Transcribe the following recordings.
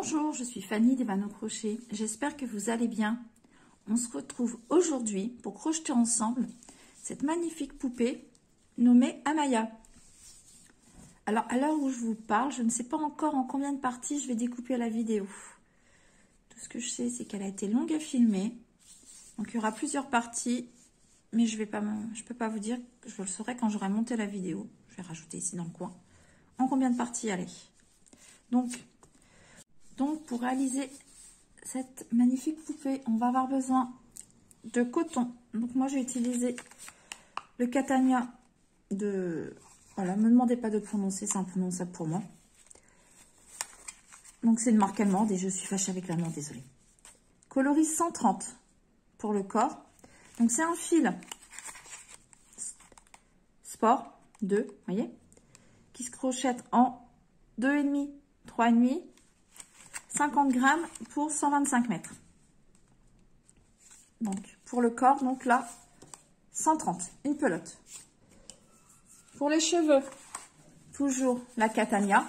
Bonjour, je suis Fanny des Vanneaux Crochet. J'espère que vous allez bien. On se retrouve aujourd'hui pour crocheter ensemble cette magnifique poupée nommée Amaya. Alors, à l'heure où je vous parle, je ne sais pas encore en combien de parties je vais découper la vidéo. Tout ce que je sais, c'est qu'elle a été longue à filmer. Donc, il y aura plusieurs parties, mais je peux pas vous dire, je le saurai quand j'aurai monté la vidéo. Je vais rajouter ici dans le coin. En combien de parties elle est. Donc, pour réaliser cette magnifique poupée, on va avoir besoin de coton. Donc, moi, j'ai utilisé le Catania de... Voilà, ne me demandez pas de prononcer, c'est imprononçable pour moi. Donc, c'est une marque allemande et je suis fâchée avec l'allemand, désolée. Coloris 130 pour le corps. Donc, c'est un fil sport 2, vous voyez, qui se crochette en 2,5, 3,5. 50 grammes pour 125 mètres. Donc, pour le corps, donc là, 130, une pelote. Pour les cheveux, toujours la Catania.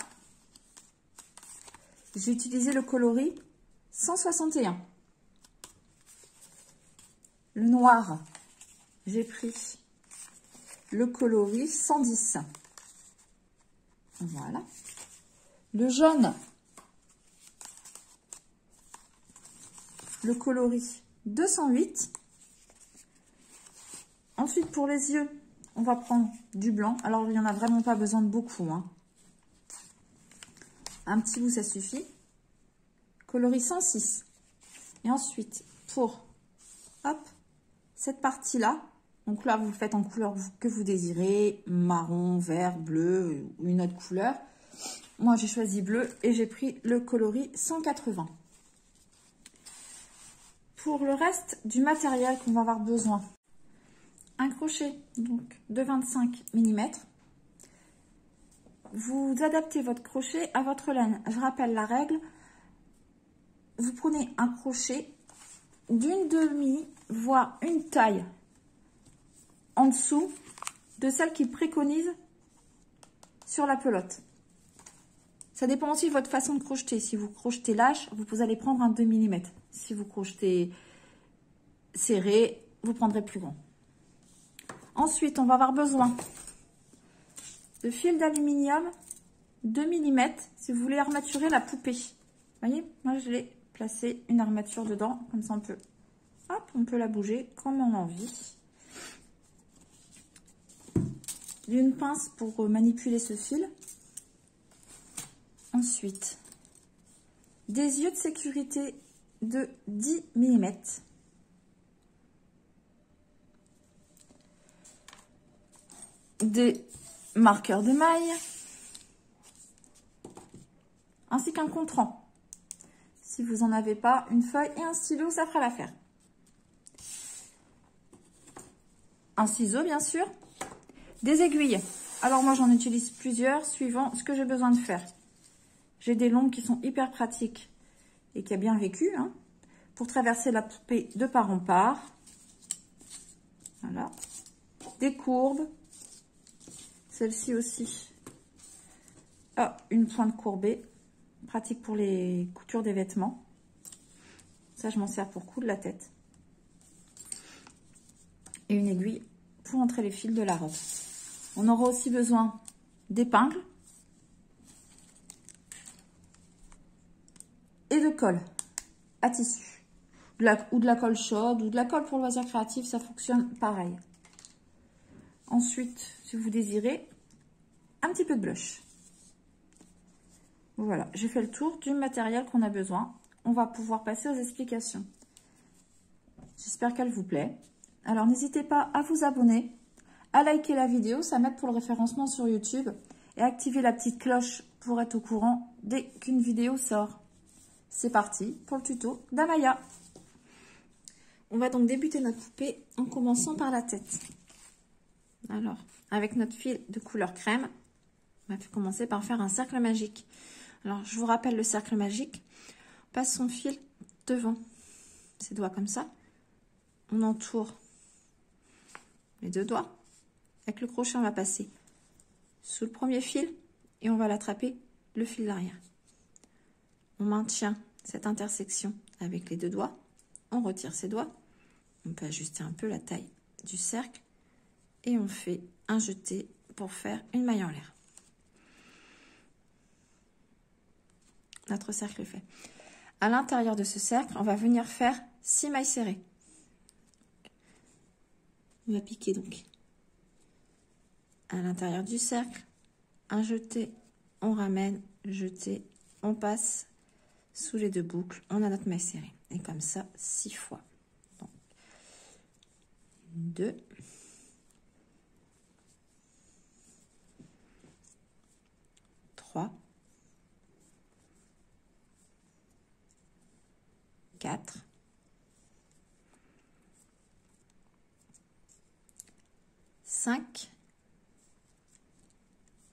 J'ai utilisé le coloris 161. Le noir, j'ai pris le coloris 110. Voilà. Le jaune, le coloris 208. Ensuite, pour les yeux, on va prendre du blanc. Alors, il n'y en a vraiment pas besoin de beaucoup, hein. Un petit bout, ça suffit. Coloris 106. Et ensuite, pour cette partie-là, donc là, vous le faites en couleur que vous désirez, marron, vert, bleu ou une autre couleur. Moi, j'ai choisi bleu et j'ai pris le coloris 180. Pour le reste du matériel qu'on va avoir besoin, un crochet donc de 25 mm. Vous adaptez votre crochet à votre laine. Je rappelle la règle. Vous prenez un crochet d'une demi, voire une taille en dessous de celle qui préconise sur la pelote. Ça dépend aussi de votre façon de crocheter. Si vous crochetez lâche, vous allez prendre un 2 mm. Si vous crochetez serré, vous prendrez plus grand. Ensuite, on va avoir besoin de fil d'aluminium 2 mm si vous voulez armaturer la poupée. Vous voyez, moi je l'ai placé une armature dedans, comme ça on peut la bouger comme on a envie. Une pince pour manipuler ce fil. Ensuite, des yeux de sécurité de 10 mm. Des marqueurs de maille. Ainsi qu'un contrant. Si vous n'en avez pas, une feuille et un stylo, ça fera l'affaire. Un ciseau, bien sûr. Des aiguilles. Alors moi, j'en utilise plusieurs suivant ce que j'ai besoin de faire. J'ai des longues qui sont hyper pratiques et qui a bien vécu, hein, pour traverser la poupée de part en part. Voilà. Des courbes. Celle-ci aussi. Ah, une pointe courbée. Pratique pour les coutures des vêtements. Ça, je m'en sers pour coudre la tête. Et une aiguille pour entrer les fils de la robe. On aura aussi besoin d'épingles. Et de colle à tissu. Ou de la colle chaude ou de la colle pour loisirs créatifs, ça fonctionne pareil. Ensuite, si vous désirez, un petit peu de blush. Voilà, j'ai fait le tour du matériel qu'on a besoin. On va pouvoir passer aux explications. J'espère qu'elle vous plaît. Alors, n'hésitez pas à vous abonner, à liker la vidéo, ça m'aide pour le référencement sur YouTube, et activer la petite cloche pour être au courant dès qu'une vidéo sort. C'est parti pour le tuto d'Amaya. On va donc débuter notre poupée en commençant par la tête. Alors, avec notre fil de couleur crème, on va commencer par faire un cercle magique. Alors, je vous rappelle le cercle magique. On passe son fil devant ses doigts comme ça. On entoure les deux doigts. Avec le crochet, on va passer sous le premier fil et on va l'attraper le fil d'arrière. On maintient cette intersection avec les deux doigts. On retire ses doigts. On peut ajuster un peu la taille du cercle. Et on fait un jeté pour faire une maille en l'air. Notre cercle est fait. À l'intérieur de ce cercle, on va venir faire 6 mailles serrées. On va piquer donc à l'intérieur du cercle, un jeté, on ramène, jeté, on passe sous les deux boucles, on a notre maille serrée. Et comme ça, 6 fois. Donc, 2, 3, 4, 5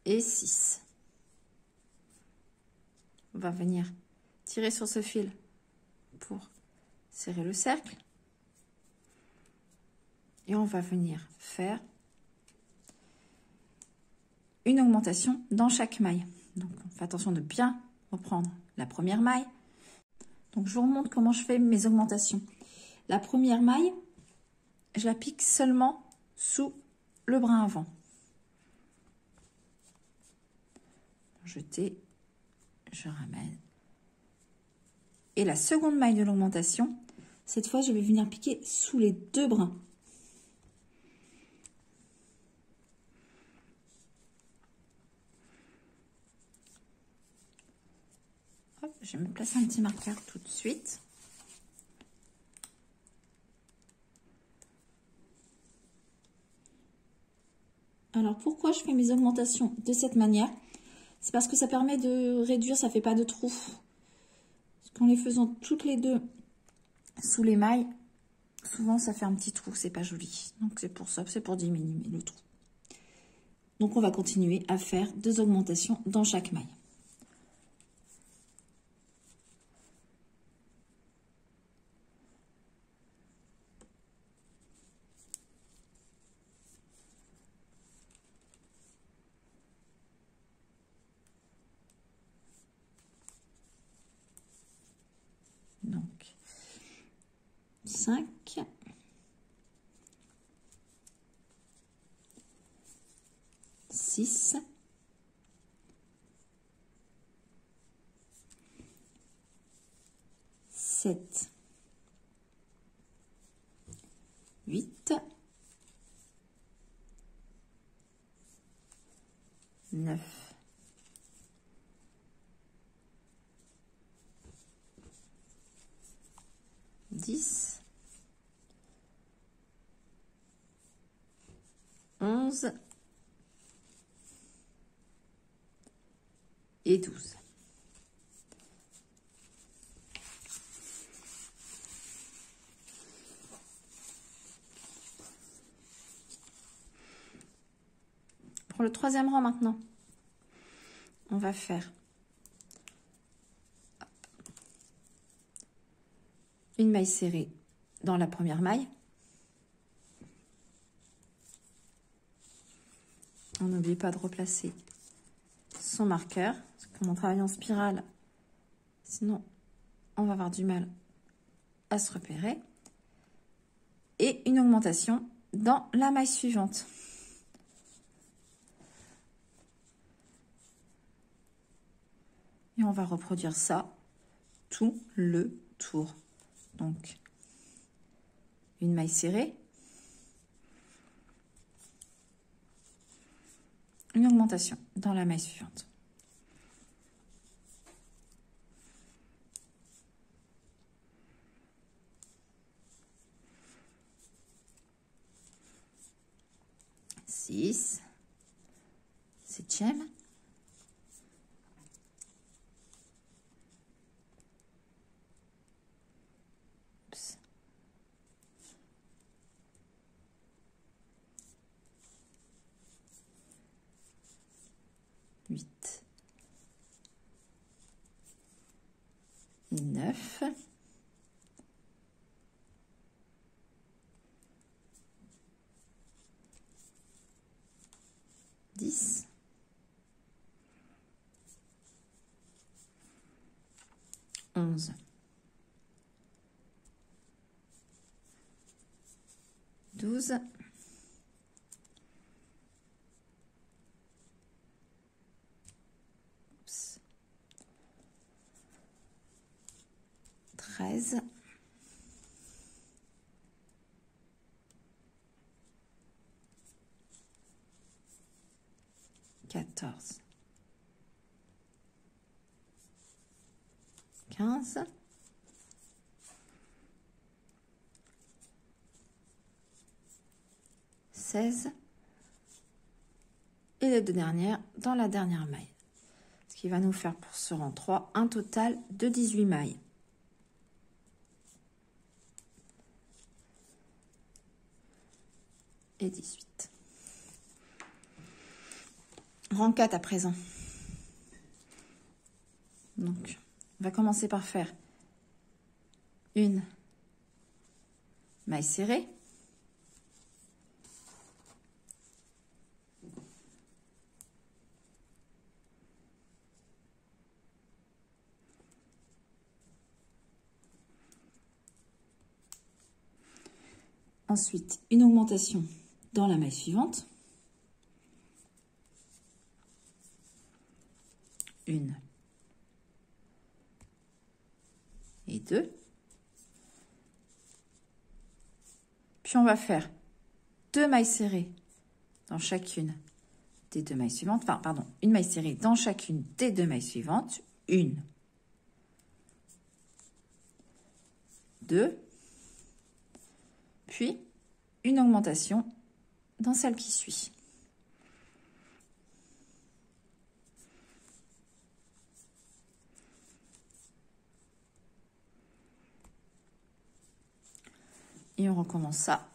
et 6. On va venir tirer sur ce fil pour serrer le cercle. Et on va venir faire une augmentation dans chaque maille. Donc, on fait attention de bien reprendre la première maille. Donc, je vous remontre comment je fais mes augmentations. La première maille, je la pique seulement sous le brin avant. Jeter, je ramène. Et la seconde maille de l'augmentation, cette fois, je vais venir piquer sous les deux brins. Hop, je vais me placer un petit marqueur tout de suite. Alors, pourquoi je fais mes augmentations de cette manière? C'est parce que ça permet de réduire, ça fait pas de trous. Parce qu'en les faisant toutes les deux sous les mailles, souvent ça fait un petit trou, c'est pas joli. Donc c'est pour ça, c'est pour diminuer le trou. Donc on va continuer à faire 2 augmentations dans chaque maille. Donc 5, 6, 7, 8, 9, 10, 11 et 12. Pour le troisième rang maintenant, on va faire une maille serrée dans la première maille. On n'oublie pas de replacer son marqueur, parce que comme on travaille en spirale, sinon on va avoir du mal à se repérer. Et une augmentation dans la maille suivante. Et on va reproduire ça tout le tour. Donc, une maille serrée, une augmentation dans la maille suivante. Six, septième, 8, 9, 10, 11, 12, 13, 14, 15, 16 et les deux dernières dans la dernière maille. Ce qui va nous faire pour ce rang 3 un total de 18 mailles. Et 18. Rang 4 à présent. Donc, on va commencer par faire une maille serrée. Ensuite, une augmentation dans la maille suivante. Une et deux. Puis on va faire deux mailles serrées dans chacune des deux mailles suivantes. Enfin, pardon, une maille serrée dans chacune des deux mailles suivantes. Une, deux, puis une augmentation dans celle qui suit. Et on recommence ça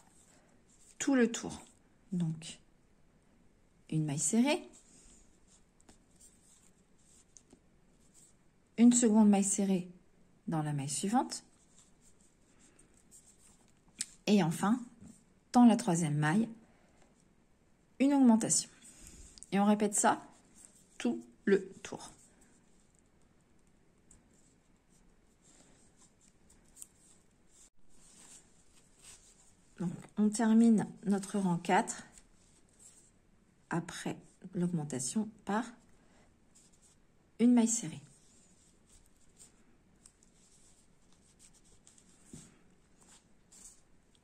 tout le tour. Donc, une maille serrée, une seconde maille serrée dans la maille suivante, et enfin, dans la troisième maille, une augmentation. Et on répète ça tout le tour. Donc, on termine notre rang 4 après l'augmentation par une maille serrée.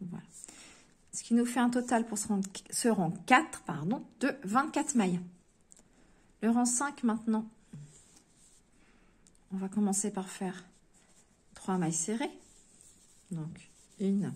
Voilà. Ce qui nous fait un total pour ce rang 4 de 24 mailles. Le rang 5 maintenant, on va commencer par faire 3 mailles serrées. Donc, une,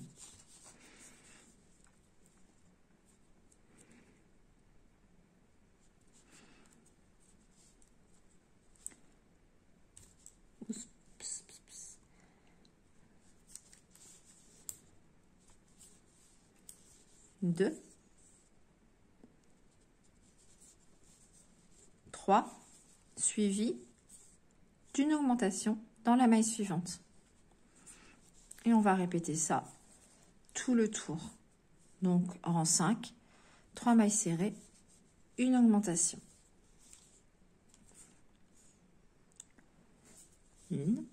deux, 3, suivi d'une augmentation dans la maille suivante. Et on va répéter ça tout le tour. Donc, rang 5, 3 mailles serrées, une augmentation. Une,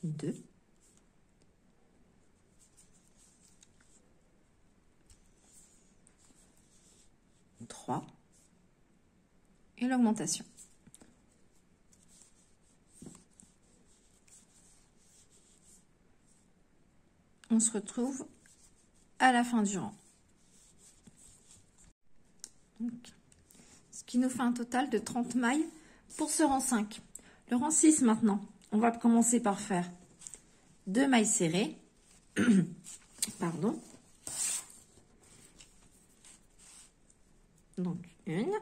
deux, trois, et l'augmentation. On se retrouve à la fin du rang. Donc, ce qui nous fait un total de 30 mailles pour ce rang 5. Le rang 6 maintenant, on va commencer par faire 2 mailles serrées. Pardon. Donc, une.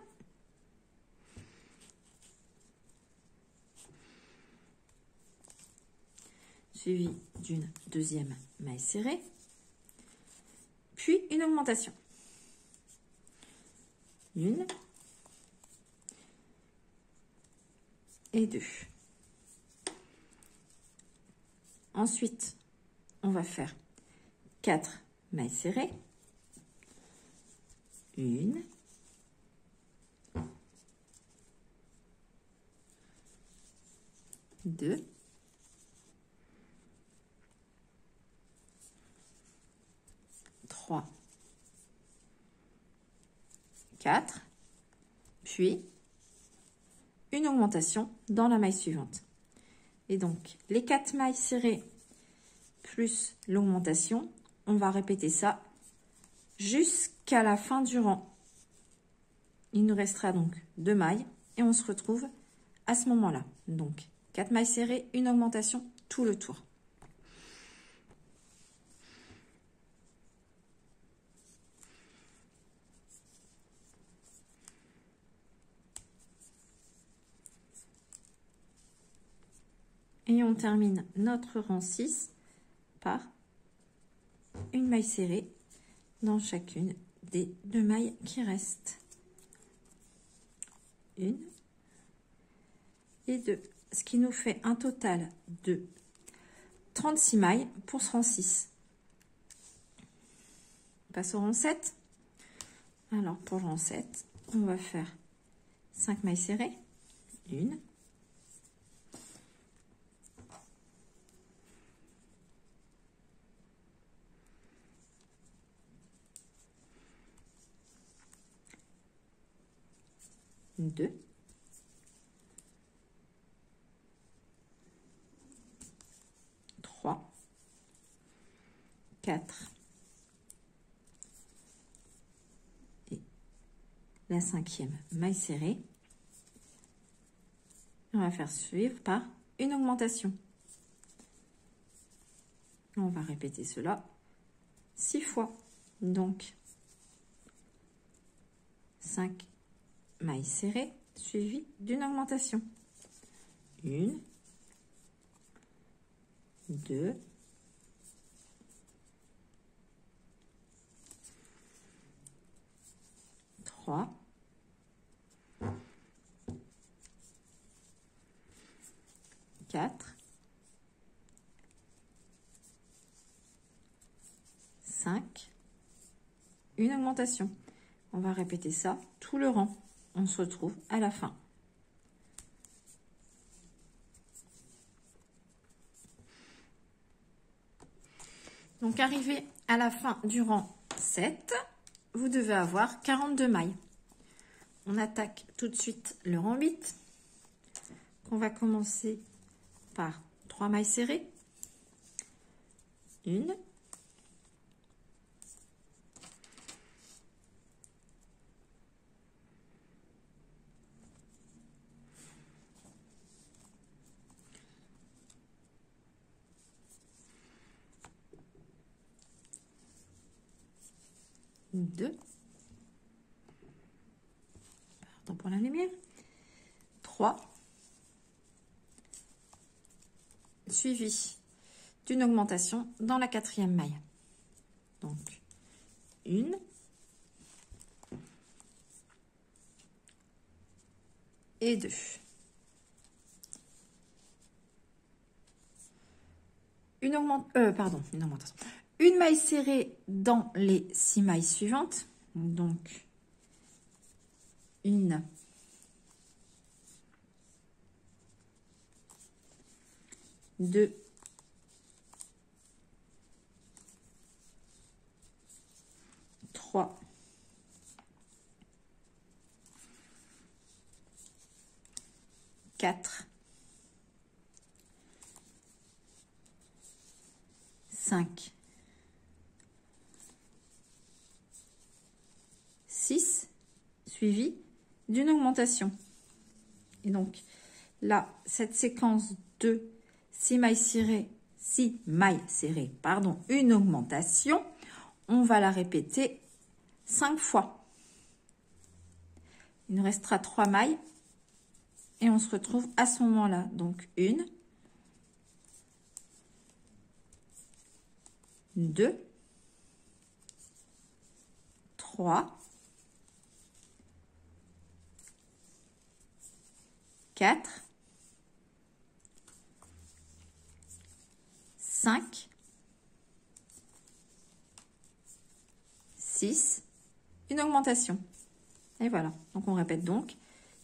Suivi d'une deuxième maille serrée. Puis, une augmentation. Une. Et deux. Ensuite, on va faire 4 mailles serrées. Une. 2, 3, 4, puis une augmentation dans la maille suivante. Et donc, les 4 mailles serrées plus l'augmentation, on va répéter ça jusqu'à la fin du rang. Il nous restera donc 2 mailles et on se retrouve à ce moment-là. Donc, 4 mailles serrées, une augmentation tout le tour. Et on termine notre rang 6 par une maille serrée dans chacune des 2 mailles qui restent. 1 et 2. Ce qui nous fait un total de 36 mailles pour ce rang 6. On passe au rang 7. Alors, pour le rang 7, on va faire 5 mailles serrées. 1, 2, 3, 4 et la 5e maille serrée. On va faire suivre par une augmentation. On va répéter cela 6 fois. Donc, 5 mailles serrées suivies d'une augmentation. 1, 2, 3, 4, 5, une augmentation. On va répéter ça tout le rang. On se retrouve à la fin. Donc, arrivé à la fin du rang 7, vous devez avoir 42 mailles. On attaque tout de suite le rang 8. On va commencer par 3 mailles serrées. 1, 2, pardon pour la lumière, 3, suivi d'une augmentation dans la 4e maille. Donc, 1, et 2. Une augmentation. Une maille serrée dans les 6 mailles suivantes. Donc, 1, 2, 3, 4, 5, 6, suivi d'une augmentation. Et donc, là, cette séquence de 6 mailles serrées, une augmentation, on va la répéter 5 fois. Il nous restera 3 mailles et on se retrouve à ce moment-là. Donc, 1, 2, 3, 4, 5, 6, une augmentation. Et voilà. Donc, on répète donc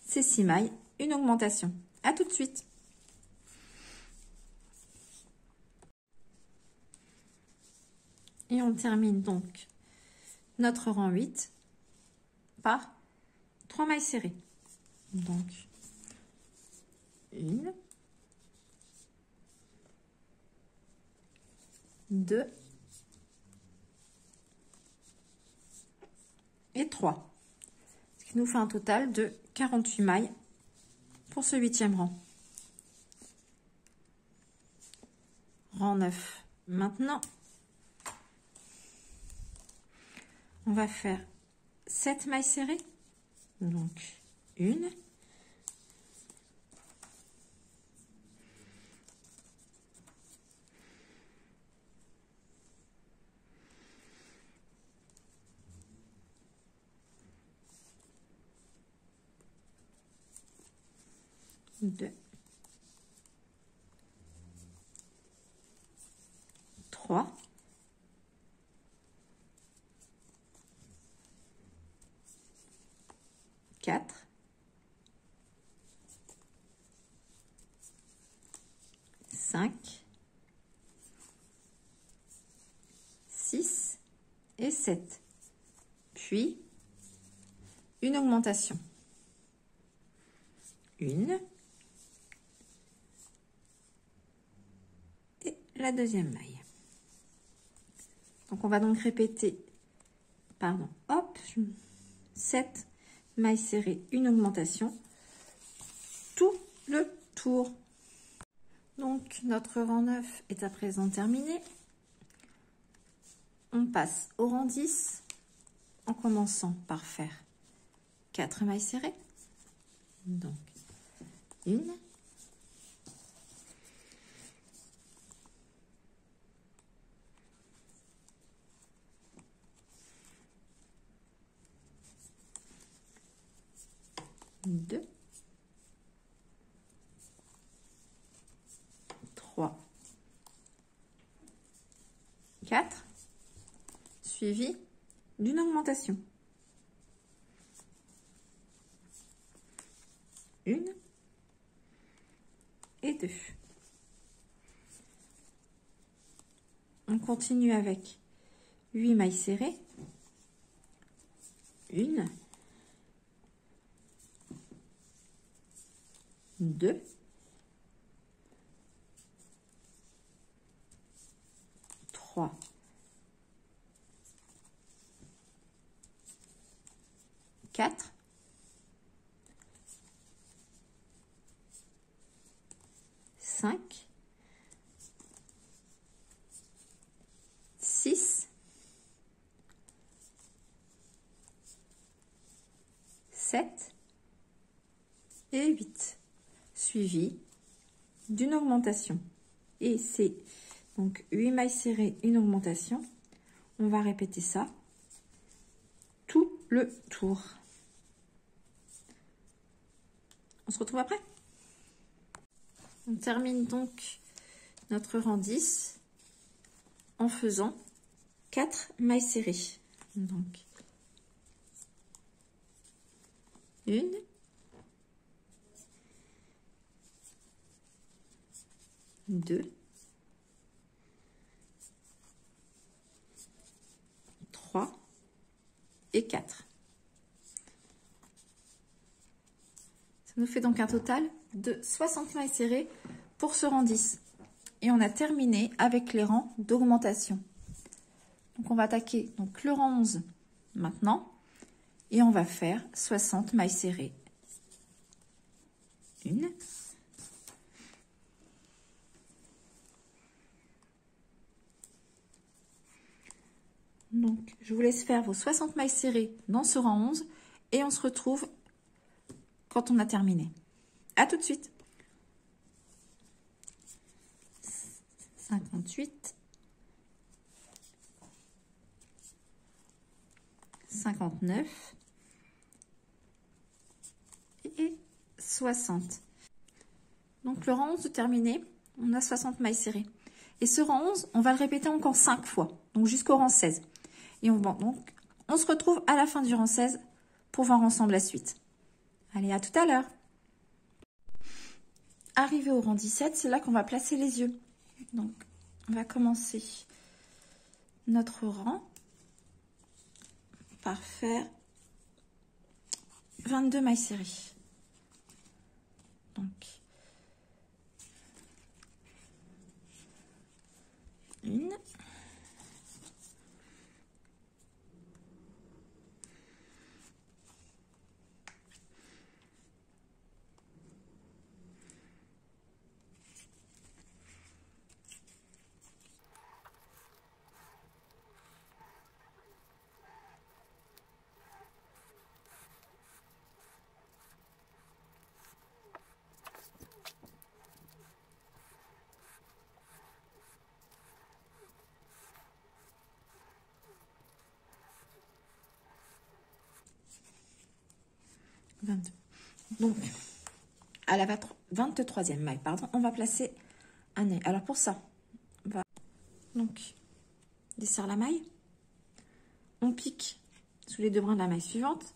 ces 6 mailles, une augmentation. À tout de suite. Et on termine donc notre rang 8 par 3 mailles serrées. Donc, 1, 2 et 3. Ce qui nous fait un total de 48 mailles pour ce 8e rang. Rang 9. Maintenant, on va faire 7 mailles serrées. Donc, 1, 2, 3, 4, 5, 6 et 7. Puis, une augmentation. 1 et la deuxième maille. Donc, on va donc répéter, pardon, hop, 7 mailles serrées, une augmentation, tout le tour. Donc, notre rang 9 est à présent terminé. On passe au rang 10 en commençant par faire 4 mailles serrées. Donc, 1, 2, 3, 4, suivi d'une augmentation. 1 et 2. On continue avec 8 mailles serrées. 1, 2, 3, 4, 5, 6, 7 et 8, suivi d'une augmentation. Et c'est donc 8 mailles serrées, une augmentation. On va répéter ça tout le tour. On se retrouve après. On termine donc notre rang 10 en faisant 4 mailles serrées. Donc, 1, 2, 3 et 4. Ça nous fait donc un total de 60 mailles serrées pour ce rang 10. Et on a terminé avec les rangs d'augmentation. Donc on va attaquer donc le rang 11 maintenant et on va faire 60 mailles serrées. 1, 2. Donc je vous laisse faire vos 60 mailles serrées dans ce rang 11 et on se retrouve quand on a terminé. À tout de suite. 58, 59 et 60. Donc le rang 11 terminé, on a 60 mailles serrées. Et ce rang 11, on va le répéter encore 5 fois, donc jusqu'au rang 16. Et on se retrouve à la fin du rang 16 pour voir ensemble la suite. Allez, à tout à l'heure. Arrivé au rang 17, c'est là qu'on va placer les yeux. Donc, on va commencer notre rang par faire 22 mailles serrées. Donc, une, donc à la 23e maille, pardon, on va placer un nœud. Alors pour ça, on va donc desserre la maille, on pique sous les deux brins de la maille suivante,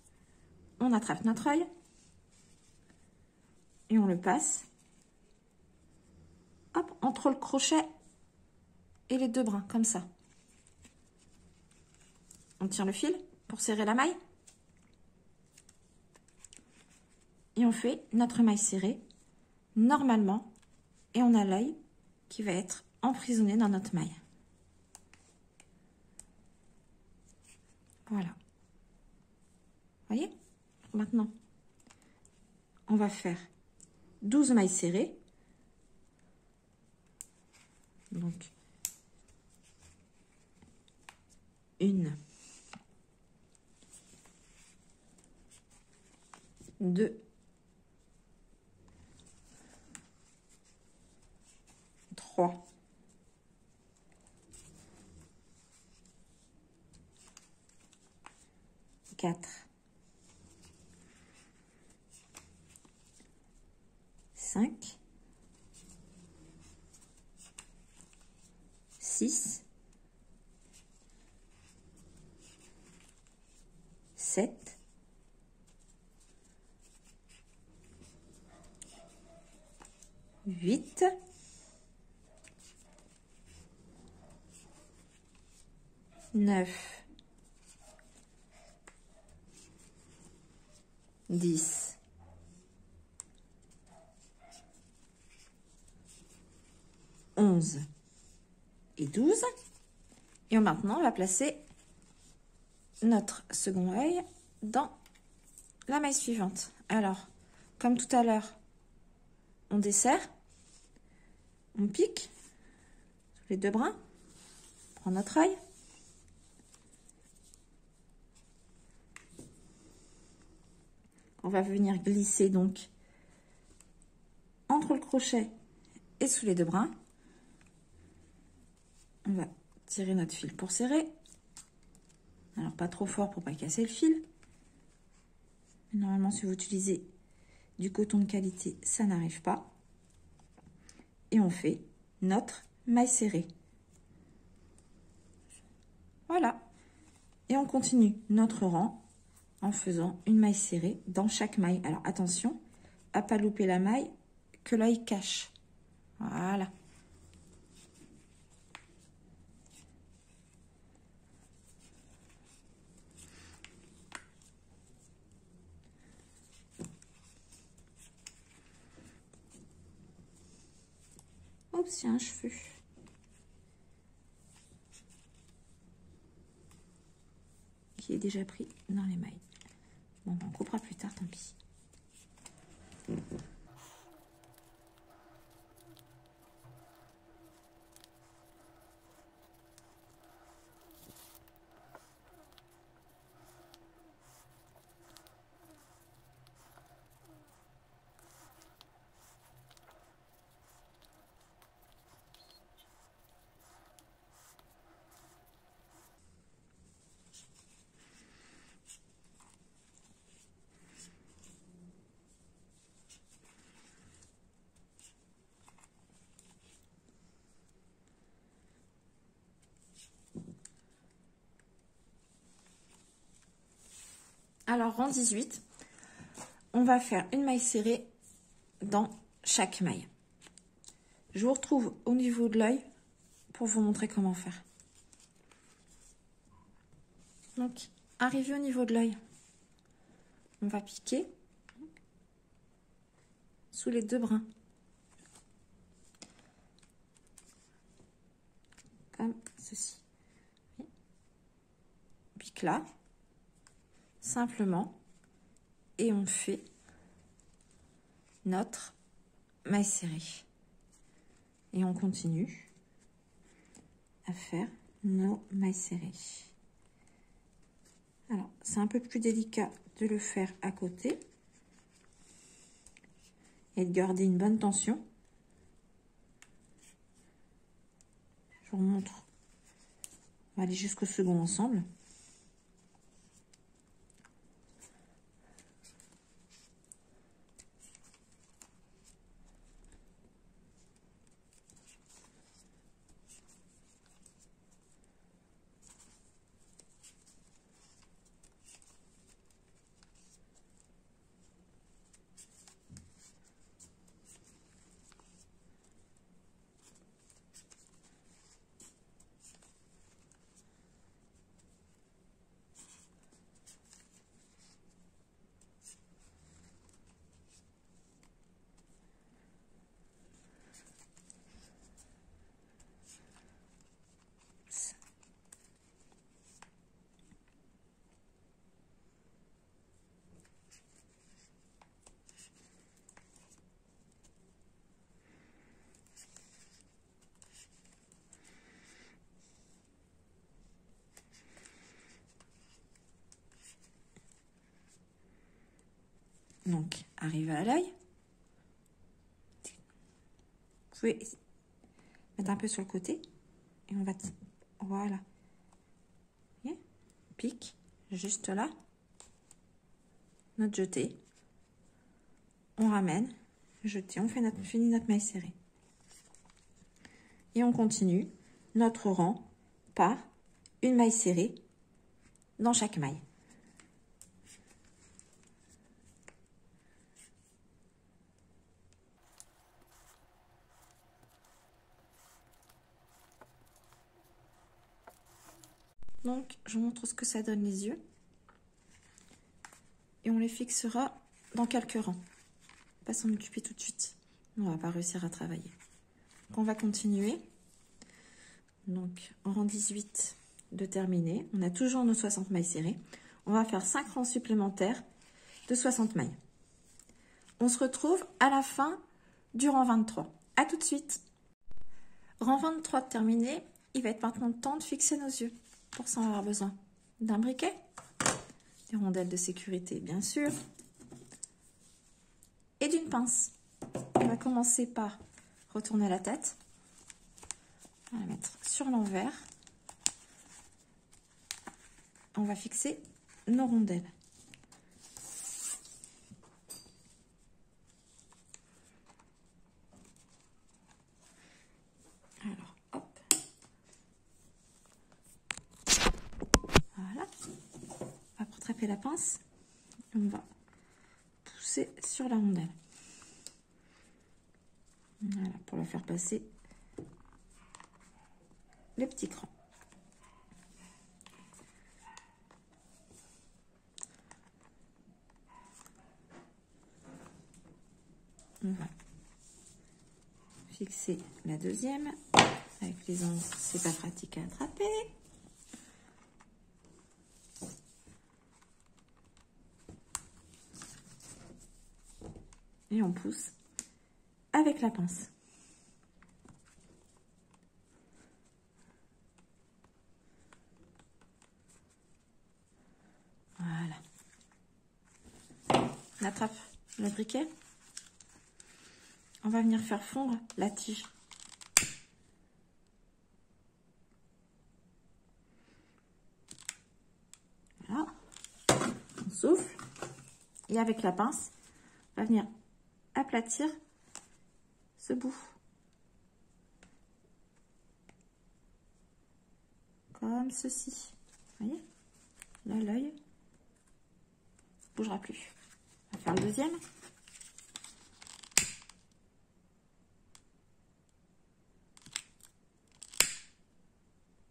on attrape notre œil et on le passe, hop, entre le crochet et les deux brins, comme ça. On tire le fil pour serrer la maille. Et on fait notre maille serrée normalement et on a l'œil qui va être emprisonné dans notre maille. Voilà. Voyez? Maintenant, on va faire 12 mailles serrées. Donc, 1, 2, 3, 4, 5, 6, 7, 8, 9, 10, 11 et 12. Et maintenant, on va placer notre second œil dans la maille suivante. Alors, comme tout à l'heure, on desserre, on pique sur les deux brins, on prend notre œil, on va venir glisser donc entre le crochet et sous les deux brins. On va tirer notre fil pour serrer. Alors pas trop fort pour pas casser le fil. Mais normalement, si vous utilisez du coton de qualité, ça n'arrive pas. Et on fait notre maille serrée. Voilà. Et on continue notre rang en faisant une maille serrée dans chaque maille. Alors attention à pas louper la maille que l'œil cache. Voilà. Oups, il y a un cheveu. Qui est déjà pris dans les mailles. Bon, on coupera plus tard, tant pis. Alors, rang 18, on va faire une maille serrée dans chaque maille. Je vous retrouve au niveau de l'œil pour vous montrer comment faire. Donc, arrivé au niveau de l'œil, on va piquer sous les 2 brins. Comme ceci. On pique là, simplement, et on fait notre maille serrée. Et on continue à faire nos mailles serrées. Alors, c'est un peu plus délicat de le faire à côté et de garder une bonne tension. Je vous remontre. On va aller jusqu'au second ensemble. Donc, arrivé à l'œil, vous pouvez mettre un peu sur le côté et on va, voilà, voyez, pique juste là, notre jeté, on ramène, jeté, on finit notre maille serrée et on continue notre rang par une maille serrée dans chaque maille. Donc, je vous montre ce que ça donne les yeux. Et on les fixera dans quelques rangs. Pas s'en occuper tout de suite. On va pas réussir à travailler. Donc, on va continuer. Donc, en rang 18 de terminer. On a toujours nos 60 mailles serrées. On va faire 5 rangs supplémentaires de 60 mailles. On se retrouve à la fin du rang 23. À tout de suite. Rang 23 de terminé. Il va être maintenant le temps de fixer nos yeux. Pour ça, on va avoir besoin d'un briquet, des rondelles de sécurité, bien sûr, et d'une pince. On va commencer par retourner la tête. On va la mettre sur l'envers. On va fixer nos rondelles. Alors, hop. Voilà. On va attraper la pince. On va pousser sur la rondelle. Voilà, pour la faire passer les petits crans. On va fixer la deuxième. Avec les ongles, c'est pas pratique à attraper. Et on pousse avec la pince. Voilà. On attrape le briquet. On va venir faire fondre la tige. Voilà. On souffle. Et avec la pince, on va venir aplatir ce bout. Comme ceci. Vous voyez? Là, l'œil ne bougera plus. On va faire le deuxième.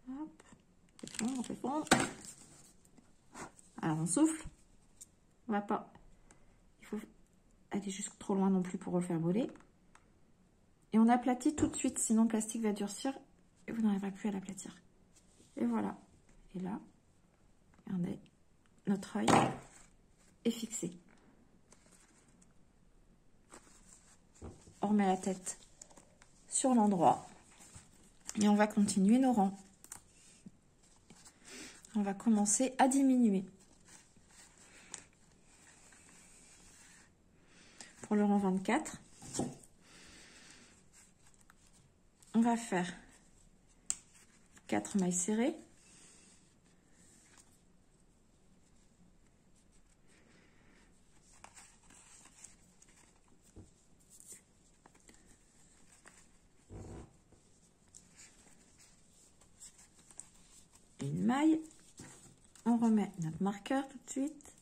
Hop. On fait fondre. on souffle. On va pas, il faut aller jusque trop loin non plus pour le faire voler. Et on aplatit tout de suite, sinon le plastique va durcir et vous n'arriverez plus à l'aplatir. Et voilà. Et là, regardez, notre œil est fixé. On remet la tête sur l'endroit et on va continuer nos rangs. On va commencer à diminuer. Pour le rang 24, on va faire 4 mailles serrées. Une maille. On remet notre marqueur tout de suite.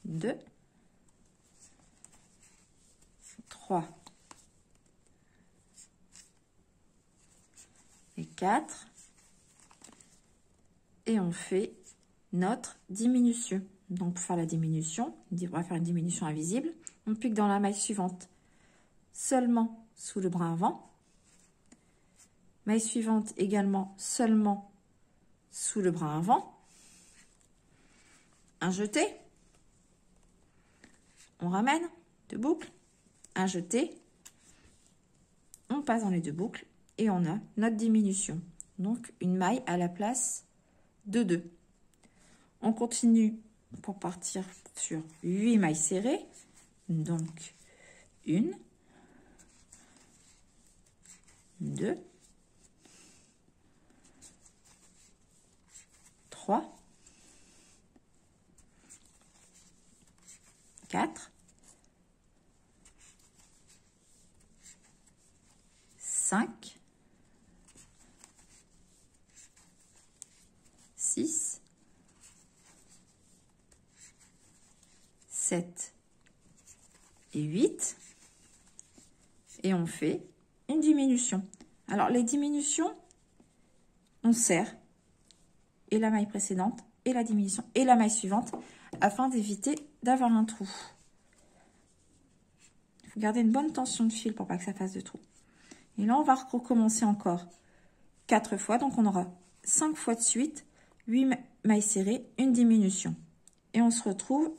Deux. 3 et 4 et on fait notre diminution. Donc pour faire la diminution, on va faire une diminution invisible. On pique dans la maille suivante seulement sous le bras avant. Maille suivante également seulement sous le bras avant. Un jeté. On ramène 2 boucles. Un jeté. On passe dans les 2 boucles et on a notre diminution. Donc une maille à la place de 2. On continue pour partir sur 8 mailles serrées. Donc 1, 2, 3, 4, 5, 6, 7 et 8. Et on fait une diminution. Alors, les diminutions, on serre et la maille précédente et la diminution et la maille suivante afin d'éviter d'avoir un trou. Il faut garder une bonne tension de fil pour pas que ça fasse de trou. Et là, on va recommencer encore 4 fois. Donc, on aura 5 fois de suite, 8 mailles serrées, une diminution. Et on se retrouve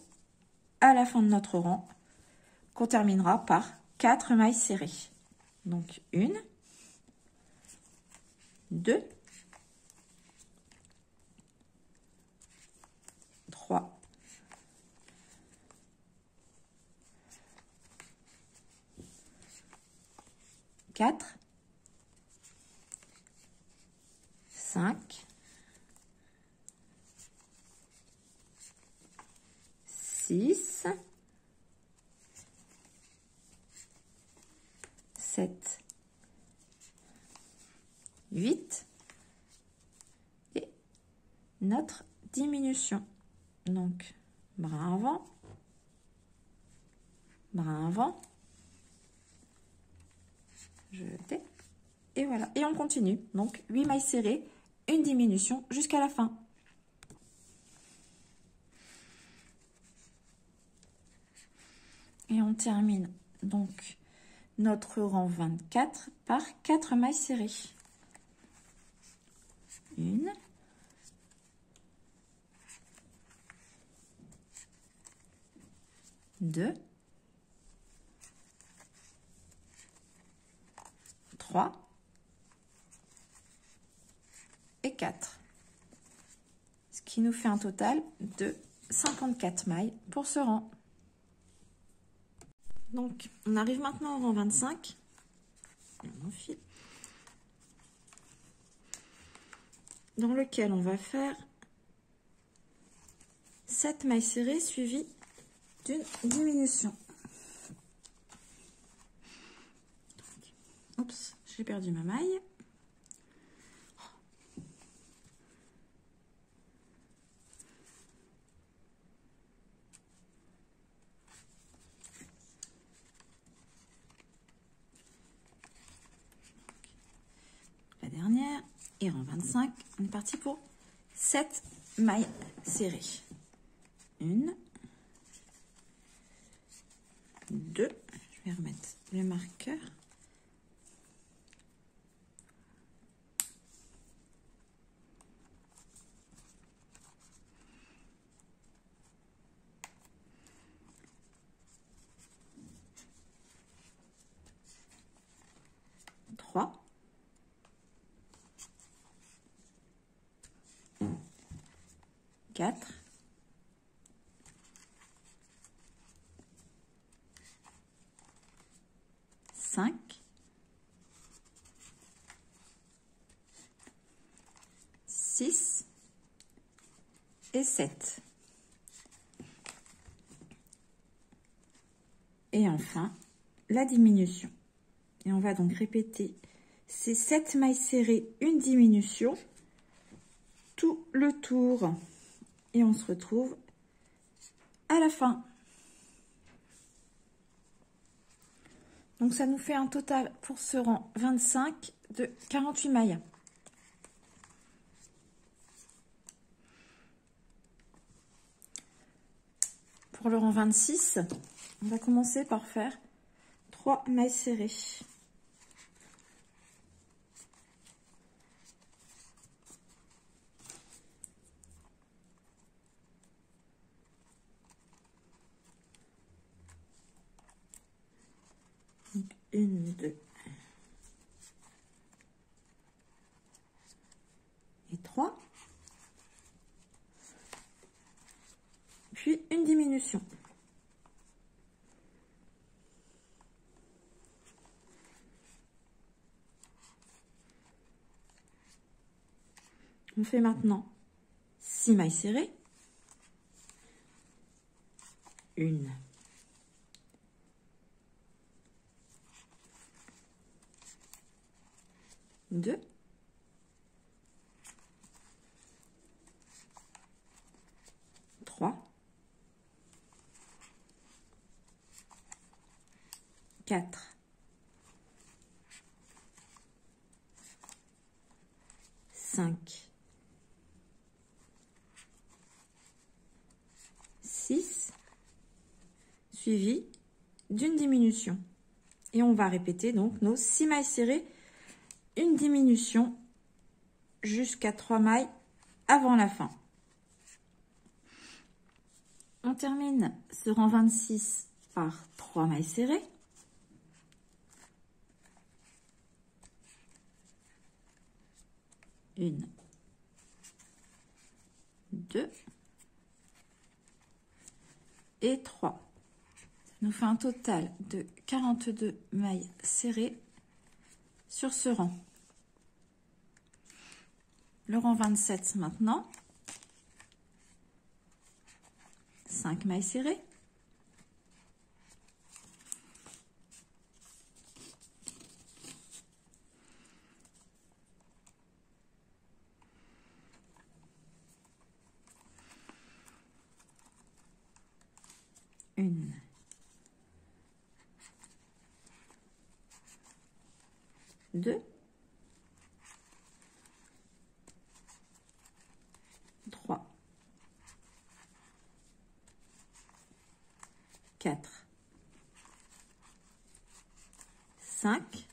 à la fin de notre rang qu'on terminera par 4 mailles serrées. Donc, 1, 2, 3, 4, 5, 6, 7, 8 et notre diminution. Donc, bras avant, jeté, et voilà. Et on continue. Donc, 8 mailles serrées, une diminution jusqu'à la fin. Et on termine donc notre rang 24 par 4 mailles serrées. 1, 2, 3 et 4. Ce qui nous fait un total de 54 mailles pour ce rang. Donc, on arrive maintenant au rang 25. On file. Dans lequel on va faire 7 mailles serrées suivies d'une diminution. Oups, j'ai perdu ma maille. Et rang 25, on est parti pour 7 mailles serrées. 1, 2, je vais remettre le marqueur. 3, 4, 5, 6 et 7. Et enfin, la diminution. Et on va donc répéter ces 7 mailles serrées, une diminution, tout le tour. Et on se retrouve à la fin. Donc ça nous fait un total pour ce rang 25 de 48 mailles. Pour le rang 26, on va commencer par faire 3 mailles serrées. Donc 1, 2 et 3. Puis une diminution. On fait maintenant 6 mailles serrées. 1, 2, 3, 4, 5, 6, suivi d'une diminution. Et on va répéter donc nos 6 mailles serrées, une diminution jusqu'à 3 mailles avant la fin. On termine ce rang 26 par 3 mailles serrées. 1, 2 et 3. Ça nous fait un total de 42 mailles serrées sur ce rang. Le rang 27 maintenant. 5 mailles serrées. 1, 2, 3, 4, 5,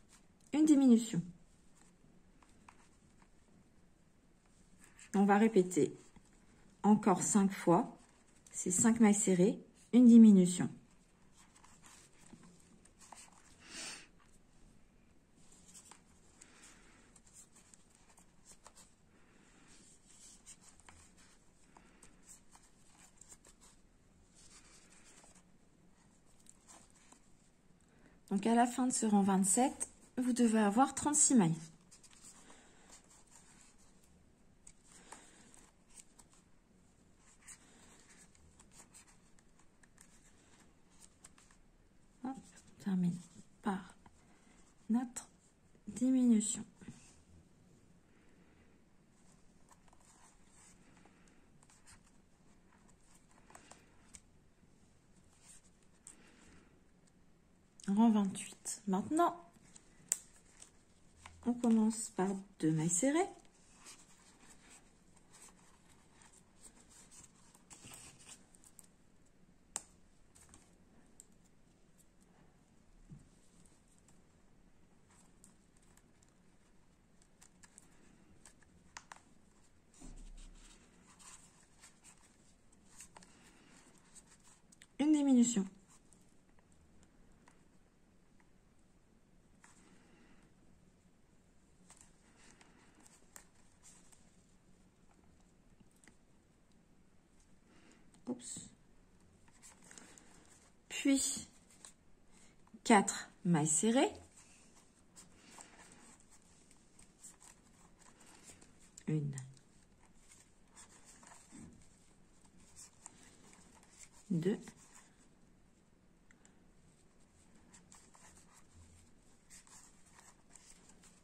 une diminution. On va répéter encore 5 fois ces 5 mailles serrées, une diminution. Donc à la fin de ce rang 27, vous devez avoir 36 mailles. Hop, on termine par notre diminution. Rang 28. Maintenant, on commence par 2 mailles serrées. diminution. Oups. Puis 4 mailles serrées. Une. 2.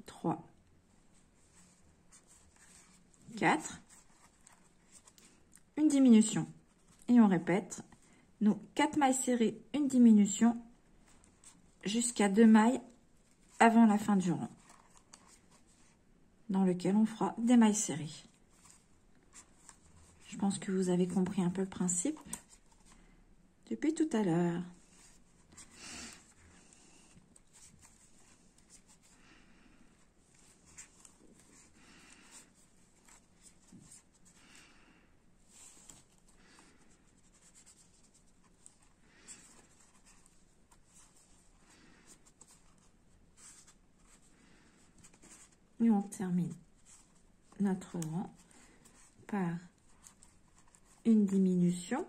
3. 4. Une diminution. Et on répète nos 4 mailles serrées, une diminution jusqu'à 2 mailles avant la fin du rang, dans lequel on fera des mailles serrées. Je pense que vous avez compris un peu le principe depuis tout à l'heure. Et on termine notre rang par une diminution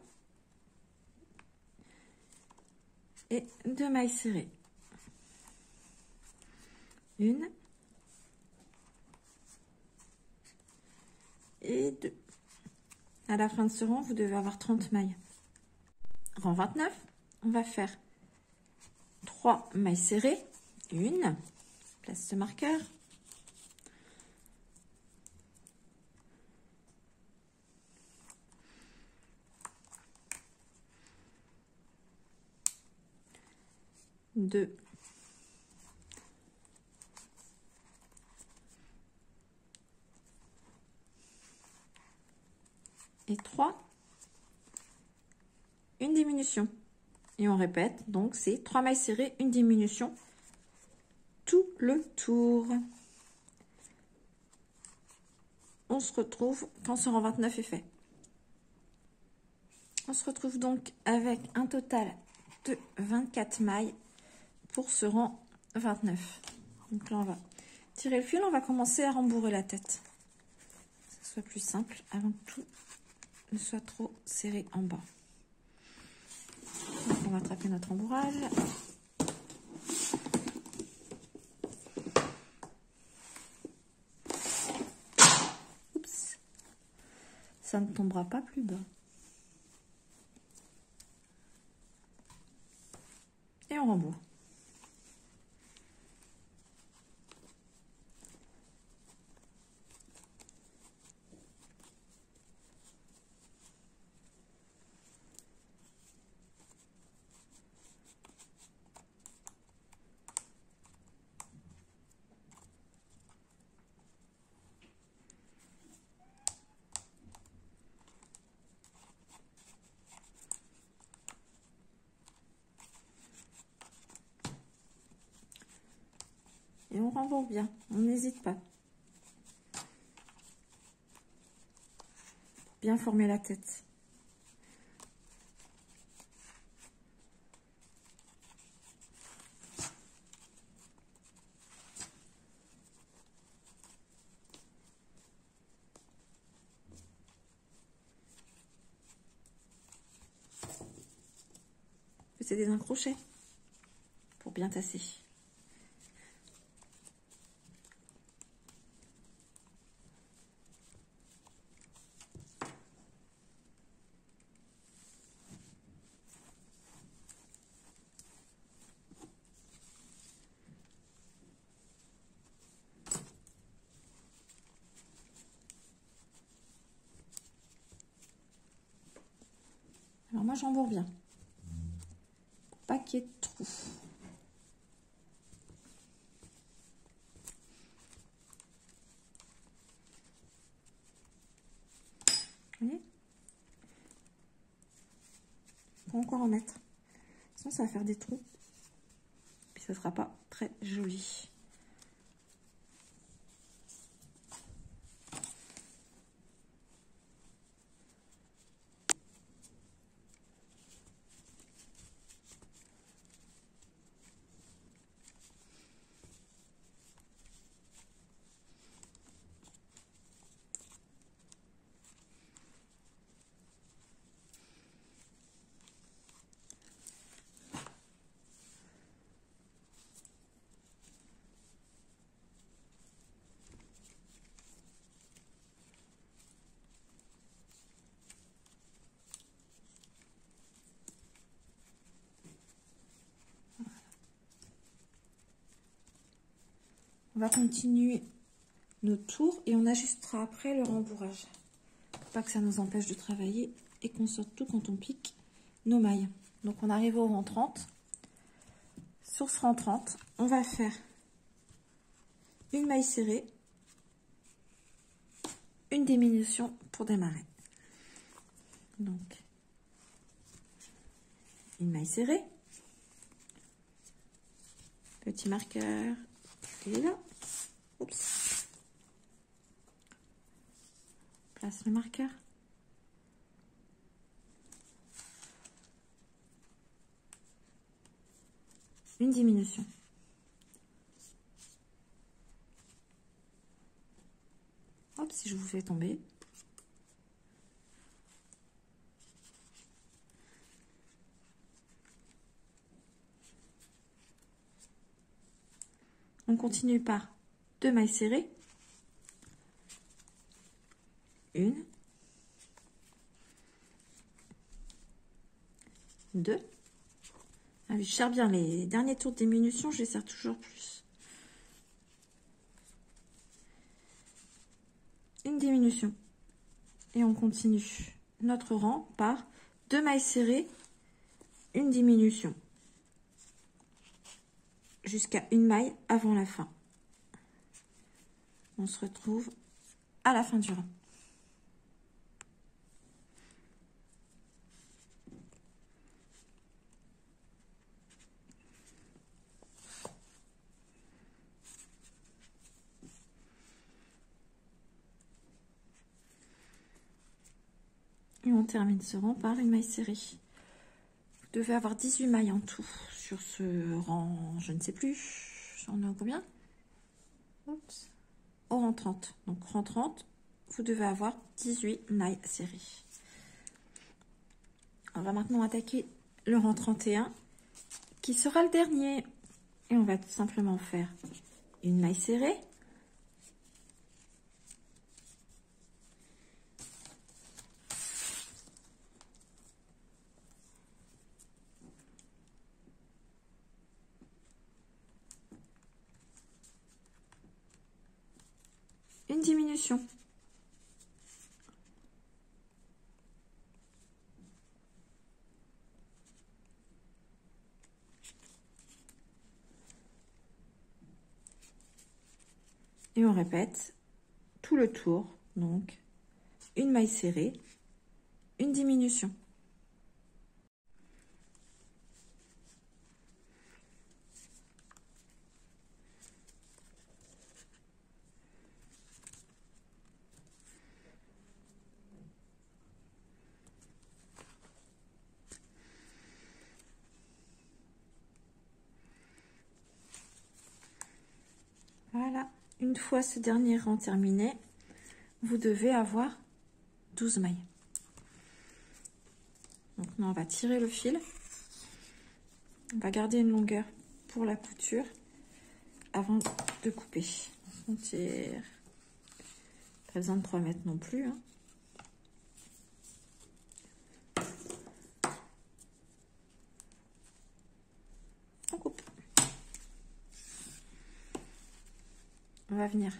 et 2 mailles serrées. Une et 2. À la fin de ce rang, vous devez avoir 30 mailles. Rang 29, on va faire 3 mailles serrées. Une, place ce marqueur. 2, 3, une diminution. Et on répète, donc c'est 3 mailles serrées, une diminution tout le tour. On se retrouve quand ce rang 29 est fait. On se retrouve donc avec un total de 24 mailles pour ce rang 29. Donc là, on va tirer le fil, on va commencer à rembourrer la tête. Que ce soit plus simple avant que tout ne soit trop serré en bas. Donc on va attraper notre rembourrage. Oups. Ça ne tombera pas plus bas. Et on rembourre. Et on rembourre bien, on n'hésite pas. Pour bien former la tête. C'est des crochet pour bien tasser. Alors moi j'embourre bien. Pas qu'il y ait de trous. Vous voyez? Faut encore en mettre. Sinon ça va faire des trous. Puis ça sera pas très joli. On va continuer notre tour et on ajustera après le rembourrage. Pour pas que ça nous empêche de travailler et qu'on sorte tout quand on pique nos mailles. Donc on arrive au rang 30. Sur ce rang 30, on va faire une maille serrée, une diminution pour démarrer. Donc une maille serrée, petit marqueur, il est là. Oups. Place le marqueur. Une diminution. Hop, si je vous fais tomber. On continue par 2 mailles serrées. Une. 2. Ah, je serre bien les derniers tours de diminution, je les serre toujours plus. Une diminution. Et on continue notre rang par 2 mailles serrées, une diminution. Jusqu'à une maille avant la fin. On se retrouve à la fin du rang. Et on termine ce rang par une maille serrée. Vous devez avoir 18 mailles en tout sur ce rang, je ne sais plus, j'en ai combien? Oups. Au rang 30. Donc rang 30, vous devez avoir 18 mailles serrées. On va maintenant attaquer le rang 31 qui sera le dernier. Et on va tout simplement faire une maille serrée. Une diminution. Et on répète tout le tour, donc une maille serrée, une diminution. Voilà, une fois ce dernier rang terminé, vous devez avoir 12 mailles. Donc là, on va tirer le fil. On va garder une longueur pour la couture avant de couper. On tire. Pas besoin de 3 mètres non plus. Hein. On coupe. On va venir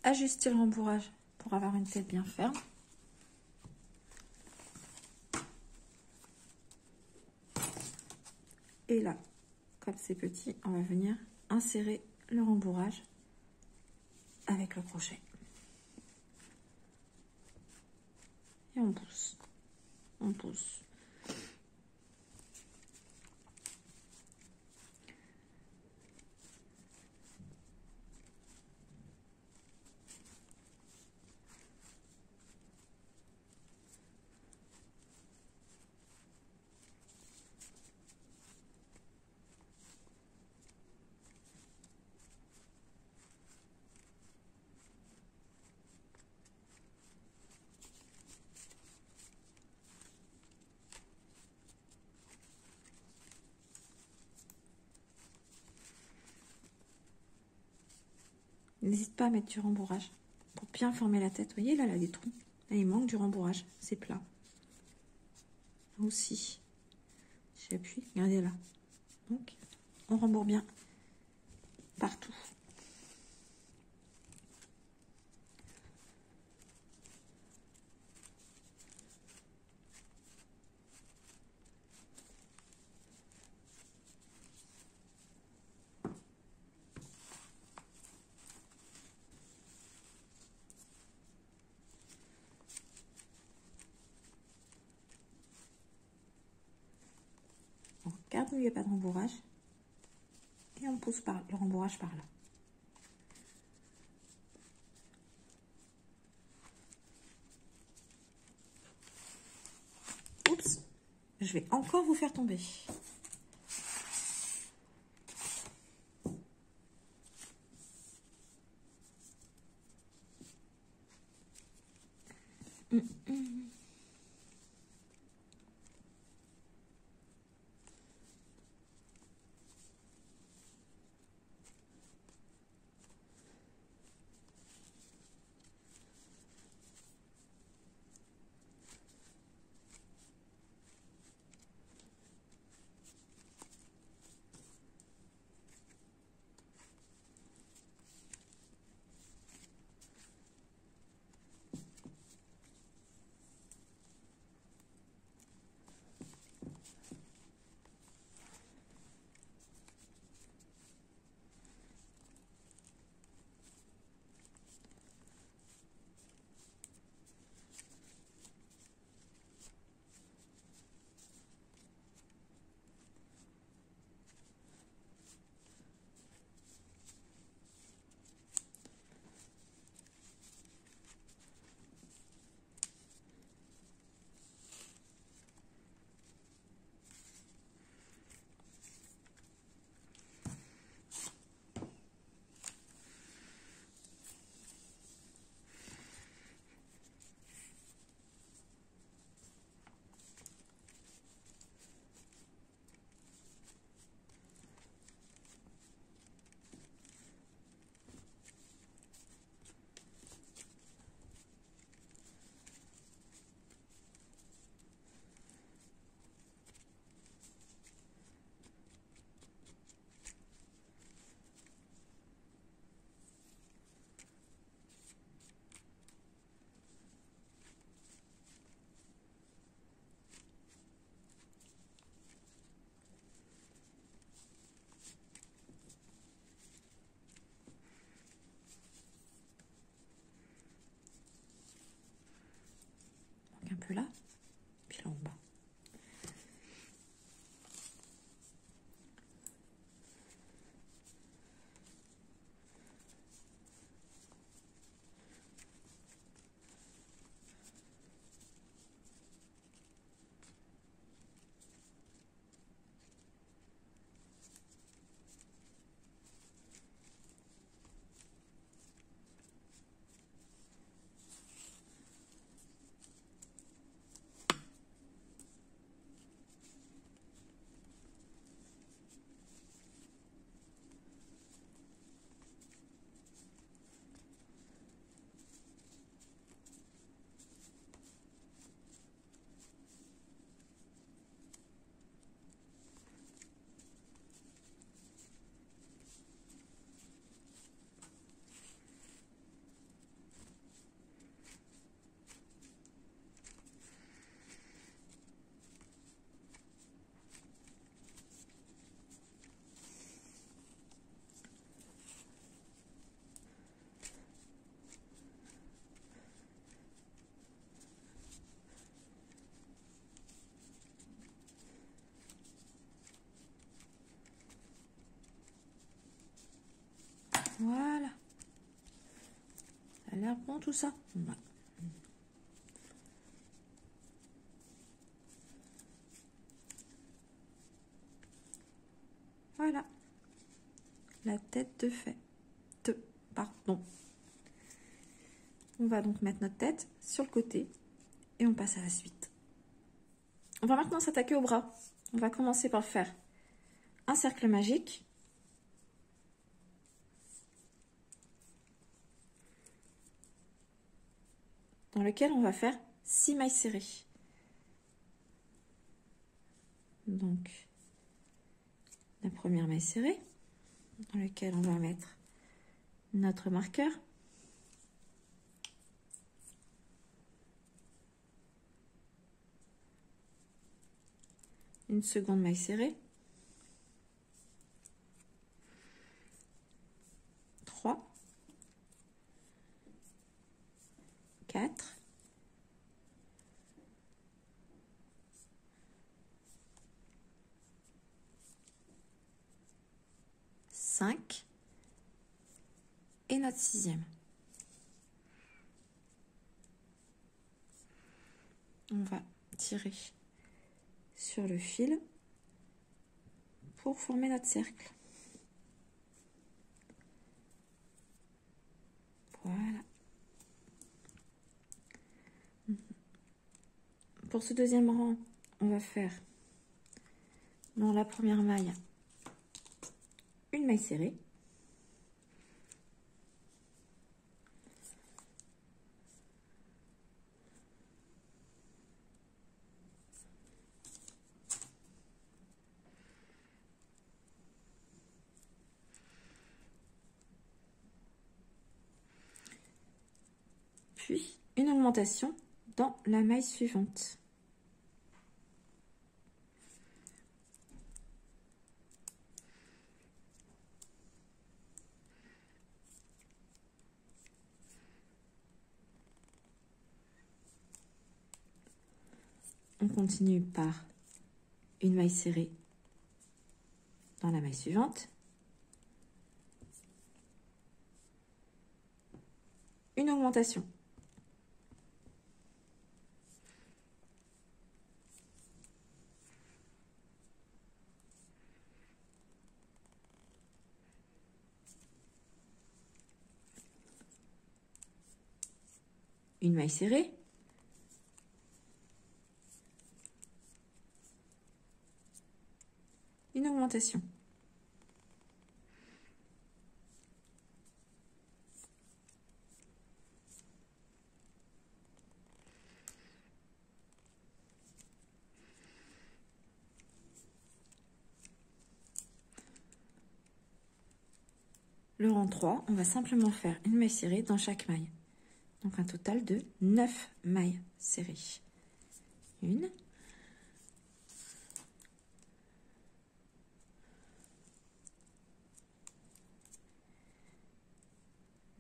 ajuster le rembourrage pour avoir une tête bien ferme. Et là, comme c'est petit, on va venir insérer le rembourrage avec le crochet. Et on pousse. On pousse. N'hésite pas à mettre du rembourrage pour bien former la tête. Vous voyez, là, elle a des trous. Là, il manque du rembourrage. C'est plat. Là aussi. J'appuie. Regardez là. Donc, on rembourre bien partout. regarde où il n'y a pas de rembourrage. Et on pousse par le rembourrage par là. Oups, je vais encore vous faire tomber. Un peu là, puis là en bas. Voilà. Ça a l'air bon tout ça. Ouais. Voilà. La tête de fait. Pardon. On va donc mettre notre tête sur le côté et on passe à la suite. On va maintenant s'attaquer au bras. On va commencer par faire un cercle magique. Dans lequel on va faire 6 mailles serrées. Donc, la première maille serrée, dans laquelle on va mettre notre marqueur. Une seconde maille serrée. 3, 4, 5, notre 6e. On va tirer sur le fil pour former notre cercle. Voilà. Pour ce deuxième rang, on va faire dans la première maille une maille serrée. Puis une augmentation dans la maille suivante. On continue par une maille serrée dans la maille suivante. Une augmentation. Une maille serrée. Une augmentation. Le rang 3, on va simplement faire une maille serrée dans chaque maille. Donc un total de 9 mailles serrées. Une.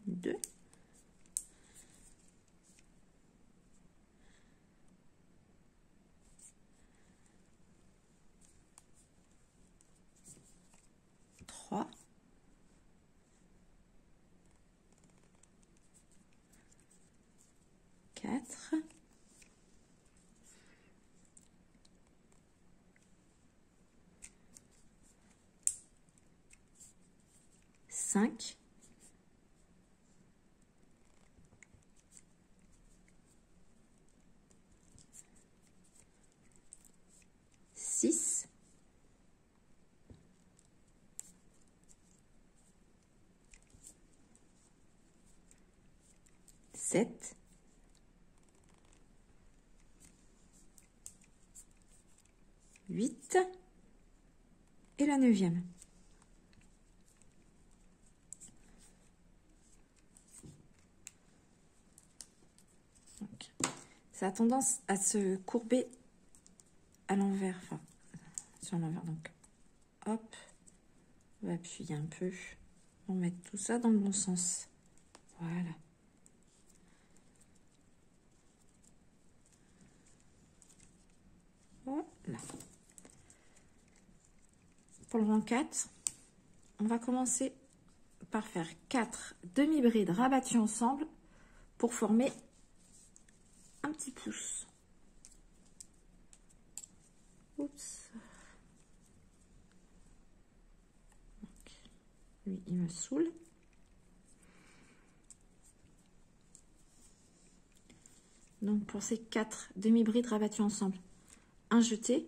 Deux. Trois. 4, 5, 6, 7, 8 et la 9e. Donc, ça a tendance à se courber à l'envers, enfin sur l'envers. Donc, hop, on va appuyer un peu, on va mettre tout ça dans le bon sens. Voilà. Voilà. Pour le rang 4, on va commencer par faire 4 demi-brides rabattues ensemble pour former un petit pouce. Oups. Donc, lui, il me saoule. Donc, pour ces 4 demi-brides rabattues ensemble, un jeté,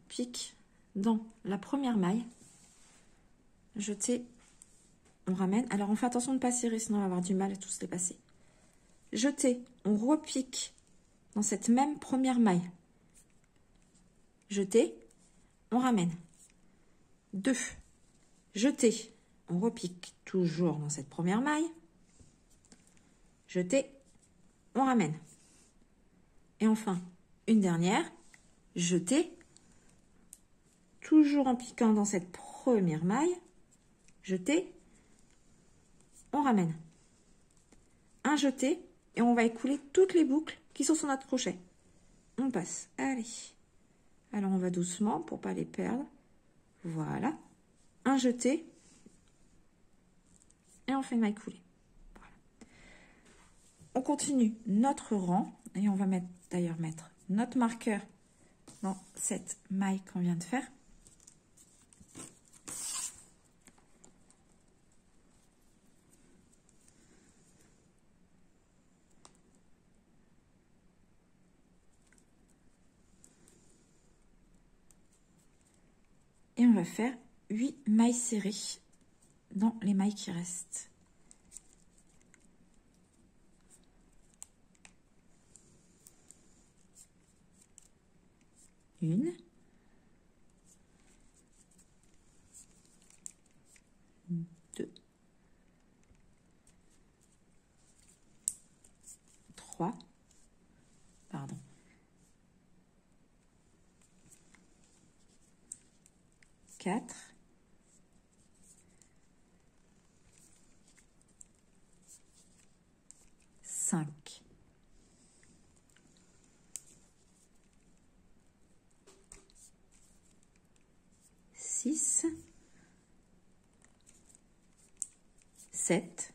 pique dans la première maille, jeté, on ramène. Alors, on fait attention de ne pas serrer, sinon on va avoir du mal à tous les passer. Jeté, on repique dans cette même première maille. Jeté, on ramène. 2, jeté, on repique toujours dans cette première maille. Jeté, on ramène. Et enfin, une dernière, jeté, toujours en piquant dans cette première maille, jeté, on ramène. Un jeté, et on va écouler toutes les boucles qui sont sur notre crochet. On passe, allez. Alors on va doucement pour pas les perdre. Voilà. Un jeté, et on on fait une maille coulée. Voilà. On continue notre rang et on va d'ailleurs mettre notre marqueur dans cette maille qu'on vient de faire. Et on va faire 8 mailles serrées dans les mailles qui restent. Une. Deux. Trois. Pardon. 4, 5, 6, 7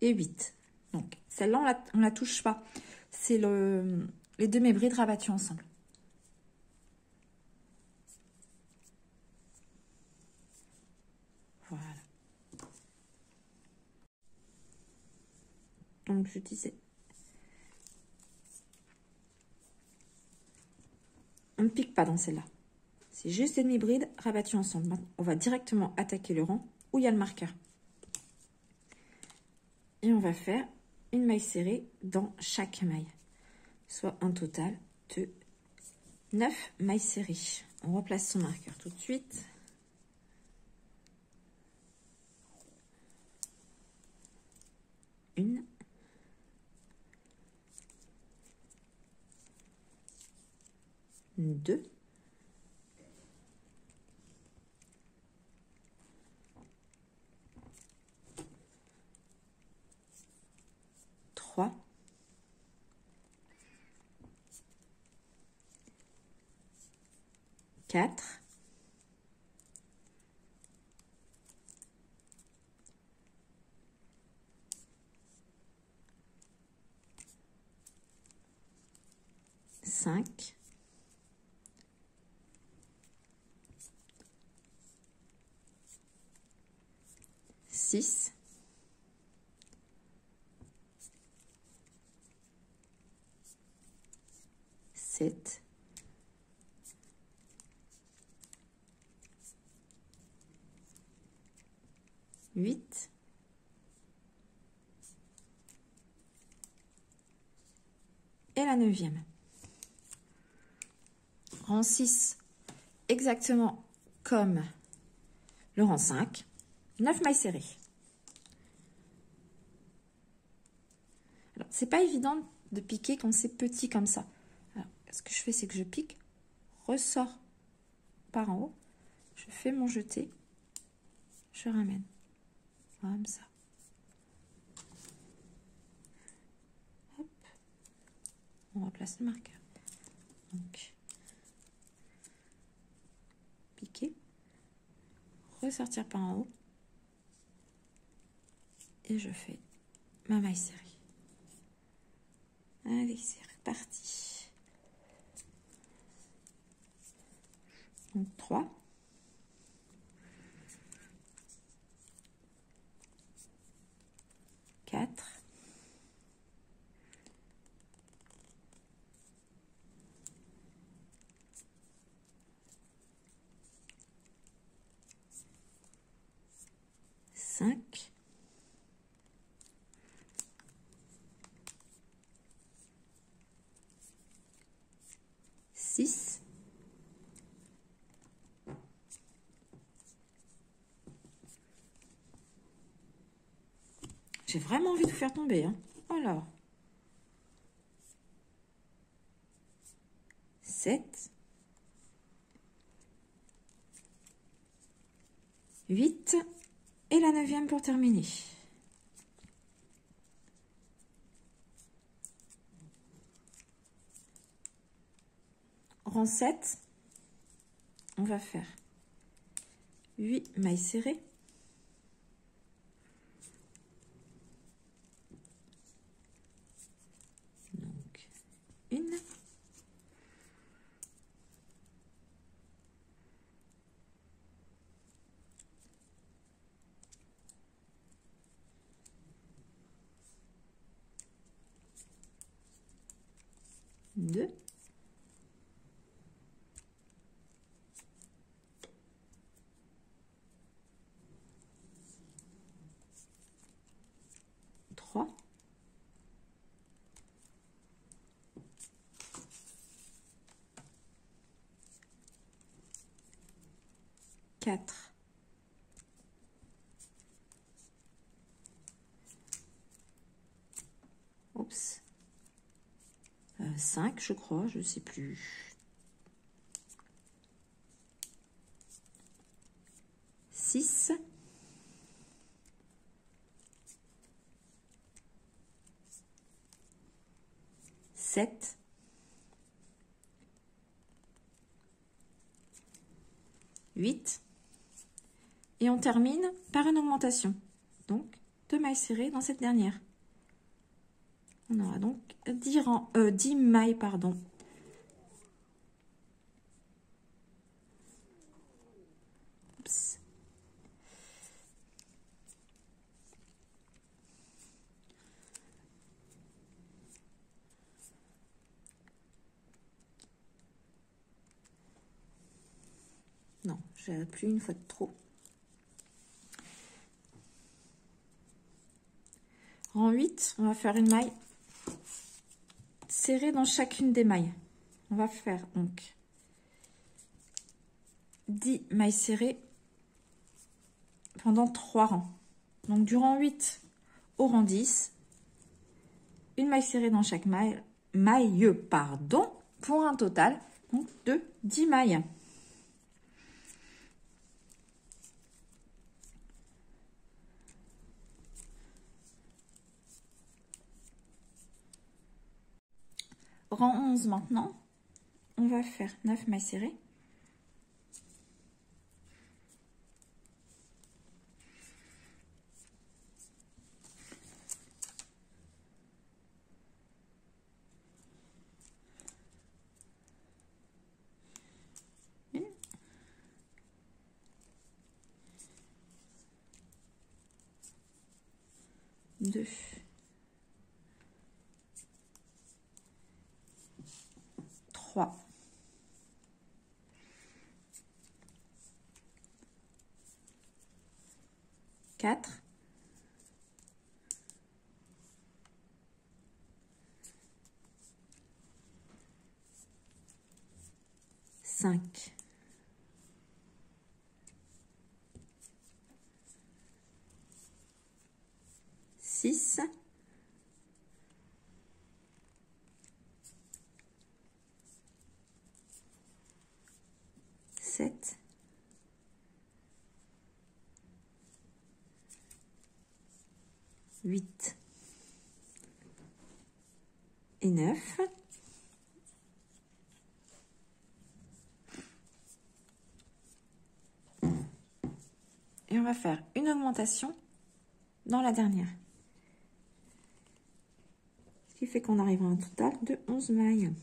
et 8. Donc, celle-là, on la touche pas. C'est les demi-brides rabattues ensemble. Voilà. Donc, je disais, on ne pique pas dans celle-là. C'est juste les demi-brides rabattues ensemble. Maintenant, on va directement attaquer le rang où il y a le marqueur. Et on va faire une maille serrée dans chaque maille, soit un total de 9 mailles serrées. On replace son marqueur tout de suite. Une. Deux. Trois. 4, 5, 6, 7, 8, et la 9e. Rang 6, exactement comme le rang 5, 9 mailles serrées. Alors, c'est pas évident de piquer quand c'est petit comme ça. Alors, ce que je fais, c'est que je pique, ressors par en haut, je fais mon jeté, je ramène. Comme ça. Hop. On replace le marqueur. Donc, piquer, ressortir par en haut, et je fais ma maille serrée. Allez, c'est reparti. Donc 3. 4. 5. 6. 'J'ai vraiment envie de vous faire tomber, hein. Alors. 7. 8. Et la 9e pour terminer. Rang 7. On va faire 8 mailles serrées. Donc, une. Deux. Trois. Quatre. Oups. 5, je crois, je ne sais plus. 6. 7. 8. Et on termine par une augmentation. Donc, 2 mailles serrées dans cette dernière. On aura donc 10 mailles, pardon. Oups. Non, j'ai plus une fois de trop. Rang 8, on va faire une maille serrée dans chacune des mailles. On va faire donc 10 mailles serrées pendant 3 rangs. Donc du rang 8 au rang 10, une maille serrée dans chaque maille, pour un total donc, de 10 mailles. Rang 11 maintenant, on va faire 9 mailles serrées. Une. Deux. 3. 4. 5. 6. 7. 8 et 9. Et on va faire une augmentation dans la dernière. Ce qui fait qu'on arrive à un total de 11 mailles.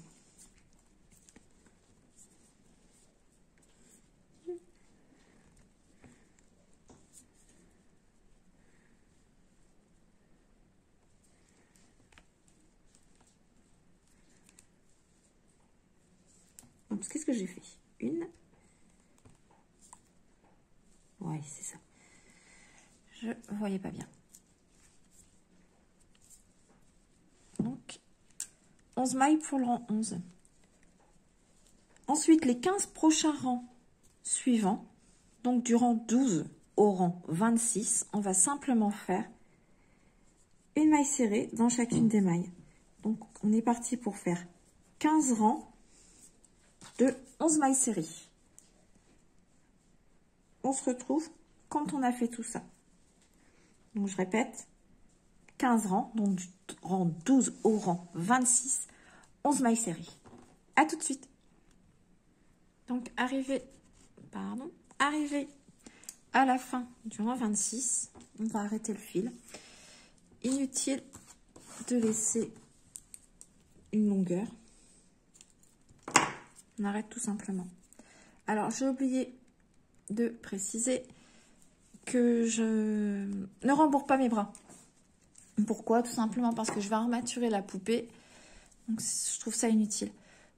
Qu'est-ce que j'ai fait? Une. Ouais, c'est ça. Je voyais pas bien. Donc, 11 mailles pour le rang 11. Ensuite, les 15 prochains rangs suivants, donc du rang 12 au rang 26, on va simplement faire une maille serrée dans chacune des mailles. Donc, on est parti pour faire 15 rangs de 11 mailles serrées. On se retrouve quand on a fait tout ça. Donc, je répète, 15 rangs, donc du rang 12 au rang 26, 11 mailles serrées. À tout de suite. Donc, arrivé à la fin du rang 26, on va arrêter le fil. Inutile de laisser une longueur. On arrête tout simplement. Alors, j'ai oublié de préciser que je ne rembourre pas mes bras. Pourquoi? Tout simplement parce que je vais armaturer la poupée. Donc, je trouve ça inutile.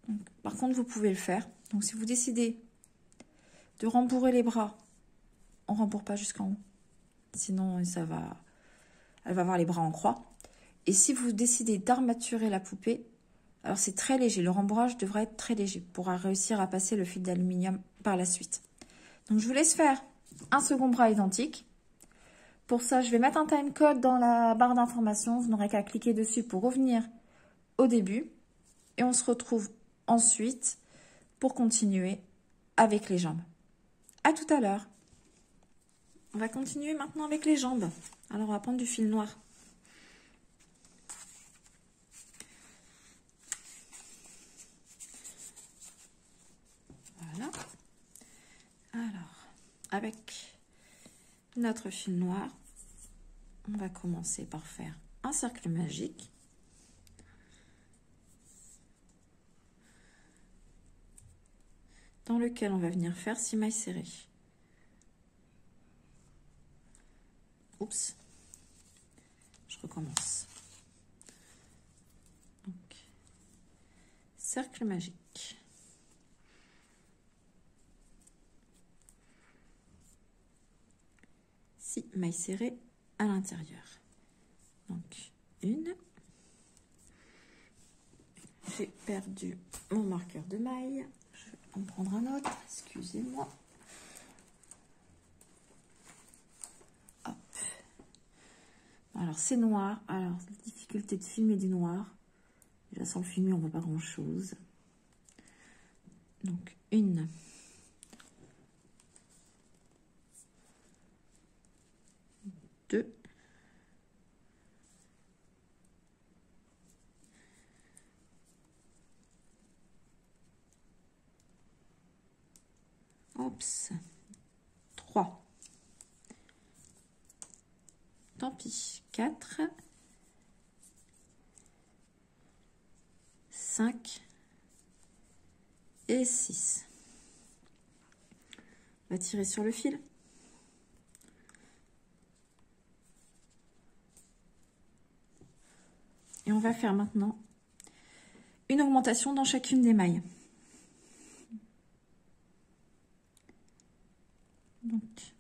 Donc, par contre, vous pouvez le faire. Donc, si vous décidez de rembourrer les bras, on ne rembourre pas jusqu'en haut. Sinon, elle va avoir les bras en croix. Et si vous décidez d'armaturer la poupée, alors c'est très léger. Le rembourrage devrait être très léger pour réussir à passer le fil d'aluminium par la suite. Donc, je vous laisse faire un second bras identique. Pour ça, je vais mettre un timecode dans la barre d'information. Vous n'aurez qu'à cliquer dessus pour revenir au début. Et on se retrouve ensuite pour continuer avec les jambes. À tout à l'heure. On va continuer maintenant avec les jambes. Alors, on va prendre du fil noir. Voilà. Alors, avec notre fil noir, on va commencer par faire un cercle magique. Dans lequel on va venir faire 6 mailles serrées. Oups, je recommence. Donc, cercle magique. Six mailles serrées à l'intérieur. Donc, une. J'ai perdu mon marqueur de maille. Je vais en prendre un autre, excusez-moi. Hop. Alors, c'est noir. Alors, la difficulté de filmer du noir. Déjà, sans le filmer, on ne voit pas grand-chose. Donc, une. Deux. Oups. 3. Tant pis. 4. 5. Et 6. On va tirer sur le fil. Et on va faire maintenant une augmentation dans chacune des mailles. Donc,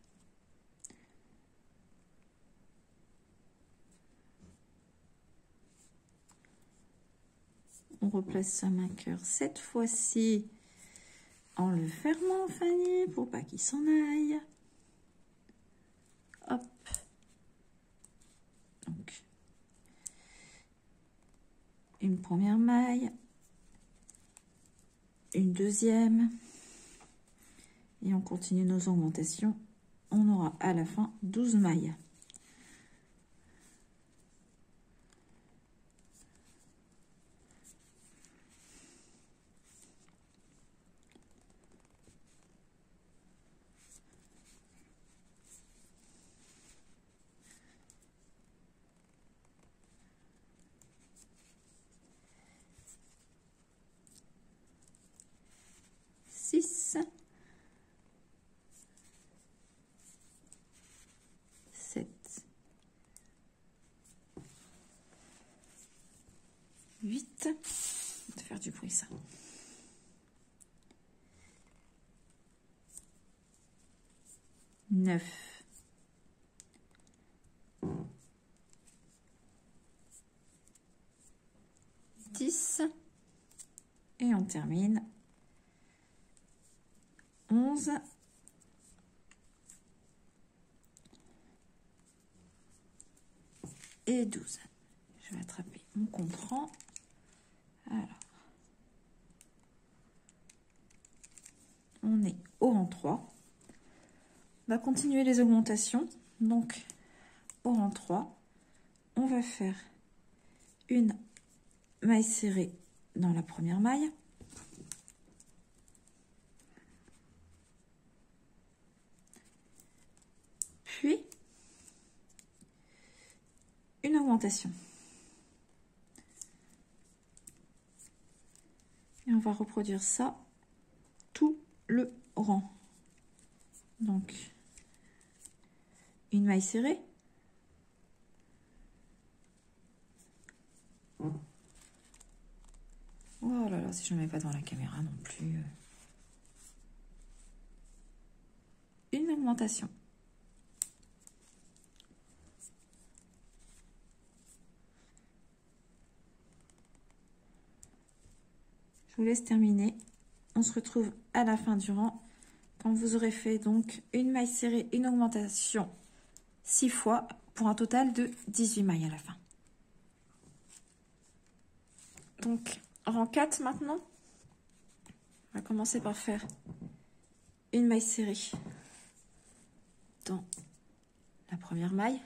on replace sa marqueur cette fois-ci en le fermant, Fanny, pour pas qu'il s'en aille. Hop. Donc, une première maille, une deuxième, et on continue nos augmentations. On aura à la fin 12 mailles. Six. 7. 8. On va faire du bruit, ça. 9. 10. Et on termine. 11. Et 12. Je vais attraper mon compte-rang. Alors, on est au rang 3. On va continuer les augmentations. Donc, au rang 3, on va faire une maille serrée dans la première maille. puis une augmentation. Et on va reproduire ça tout le rang. Donc, une maille serrée. Oh là là, si je ne mets pas devant la caméra non plus. Une augmentation. Je vous laisse terminer. On se retrouve à la fin du rang quand vous aurez fait donc une maille serrée, une augmentation 6 fois pour un total de 18 mailles à la fin. Donc, rang 4 maintenant. On va commencer par faire une maille serrée dans la première maille.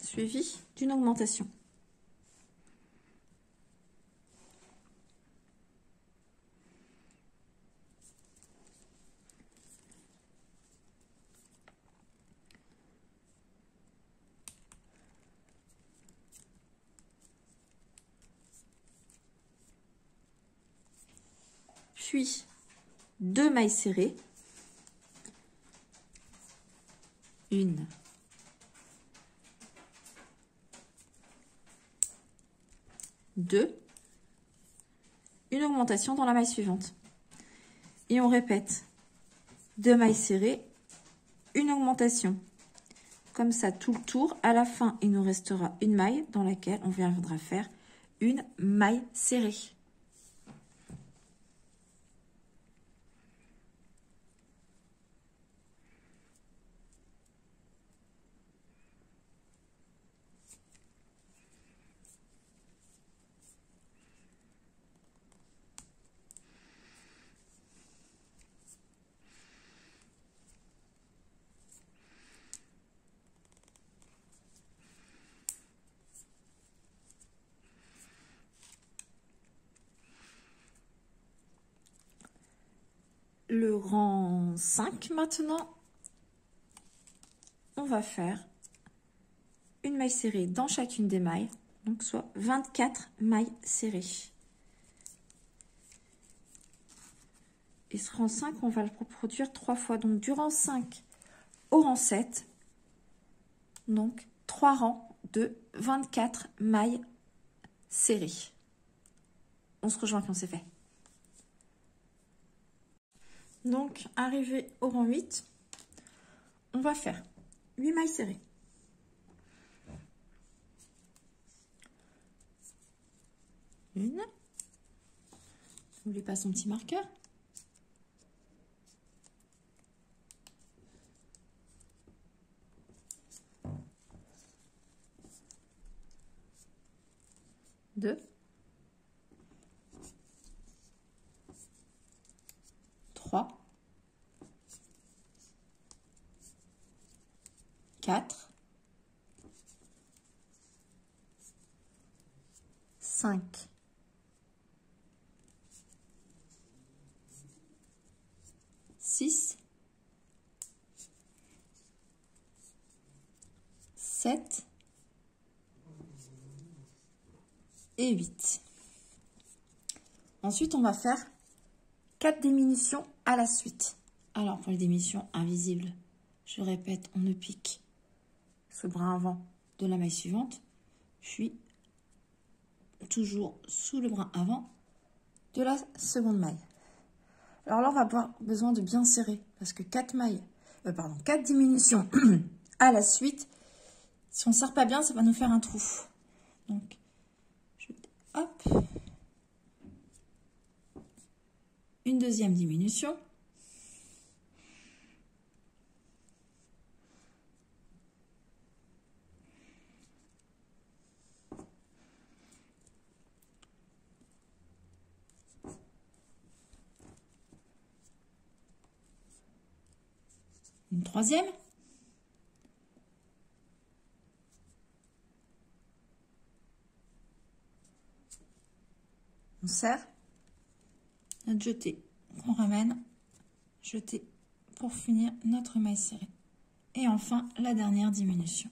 Suivi d'une augmentation. Puis 2 mailles serrées. Une. Deux. Une augmentation dans la maille suivante. Et on répète 2 mailles serrées, une augmentation. Comme ça, tout le tour. À la fin, il nous restera une maille dans laquelle on viendra faire une maille serrée. Le rang 5 maintenant, on va faire une maille serrée dans chacune des mailles, donc soit 24 mailles serrées. Et ce rang 5, on va le reproduire 3 fois, donc du rang 5 au rang 7, donc 3 rangs de 24 mailles serrées. On se rejoint quand c'est fait. Donc, arrivé au rang 8, on va faire 8 mailles serrées. Une. N'oubliez pas son petit marqueur. Deux. 3, 4, 5, 6, 7 et 8. Ensuite, on va faire 4 diminutions à la suite. Alors, pour les diminutions invisibles, je répète, on ne pique ce brin avant de la maille suivante, puis toujours sous le brin avant de la seconde maille. Alors là, on va avoir besoin de bien serrer parce que 4 diminutions à la suite, si on ne serre pas bien, ça va nous faire un trou. Donc, hop, une deuxième diminution. Une troisième. On serre. Notre jeté qu'on ramène. Jeté pour finir notre maille serrée. Et enfin, la dernière diminution.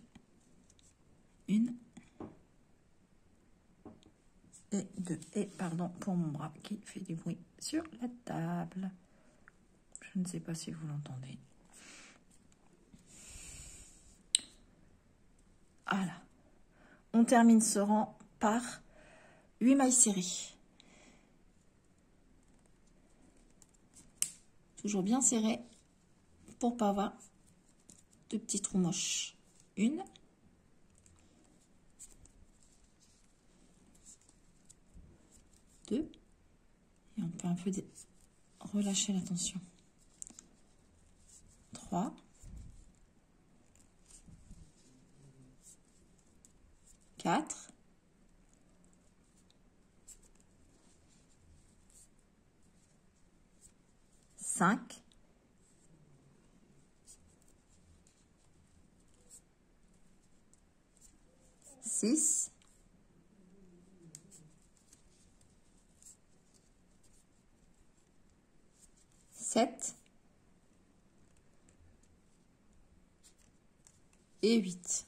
1 et 2. Et pardon pour mon bras qui fait du bruit sur la table. Je ne sais pas si vous l'entendez. Voilà. On termine ce rang par 8 mailles serrées. Toujours bien serré pour pas avoir de petits trous moches. 1, 2, et on peut un peu relâcher la tension. 3, 4, 5, 6, 7 et 8.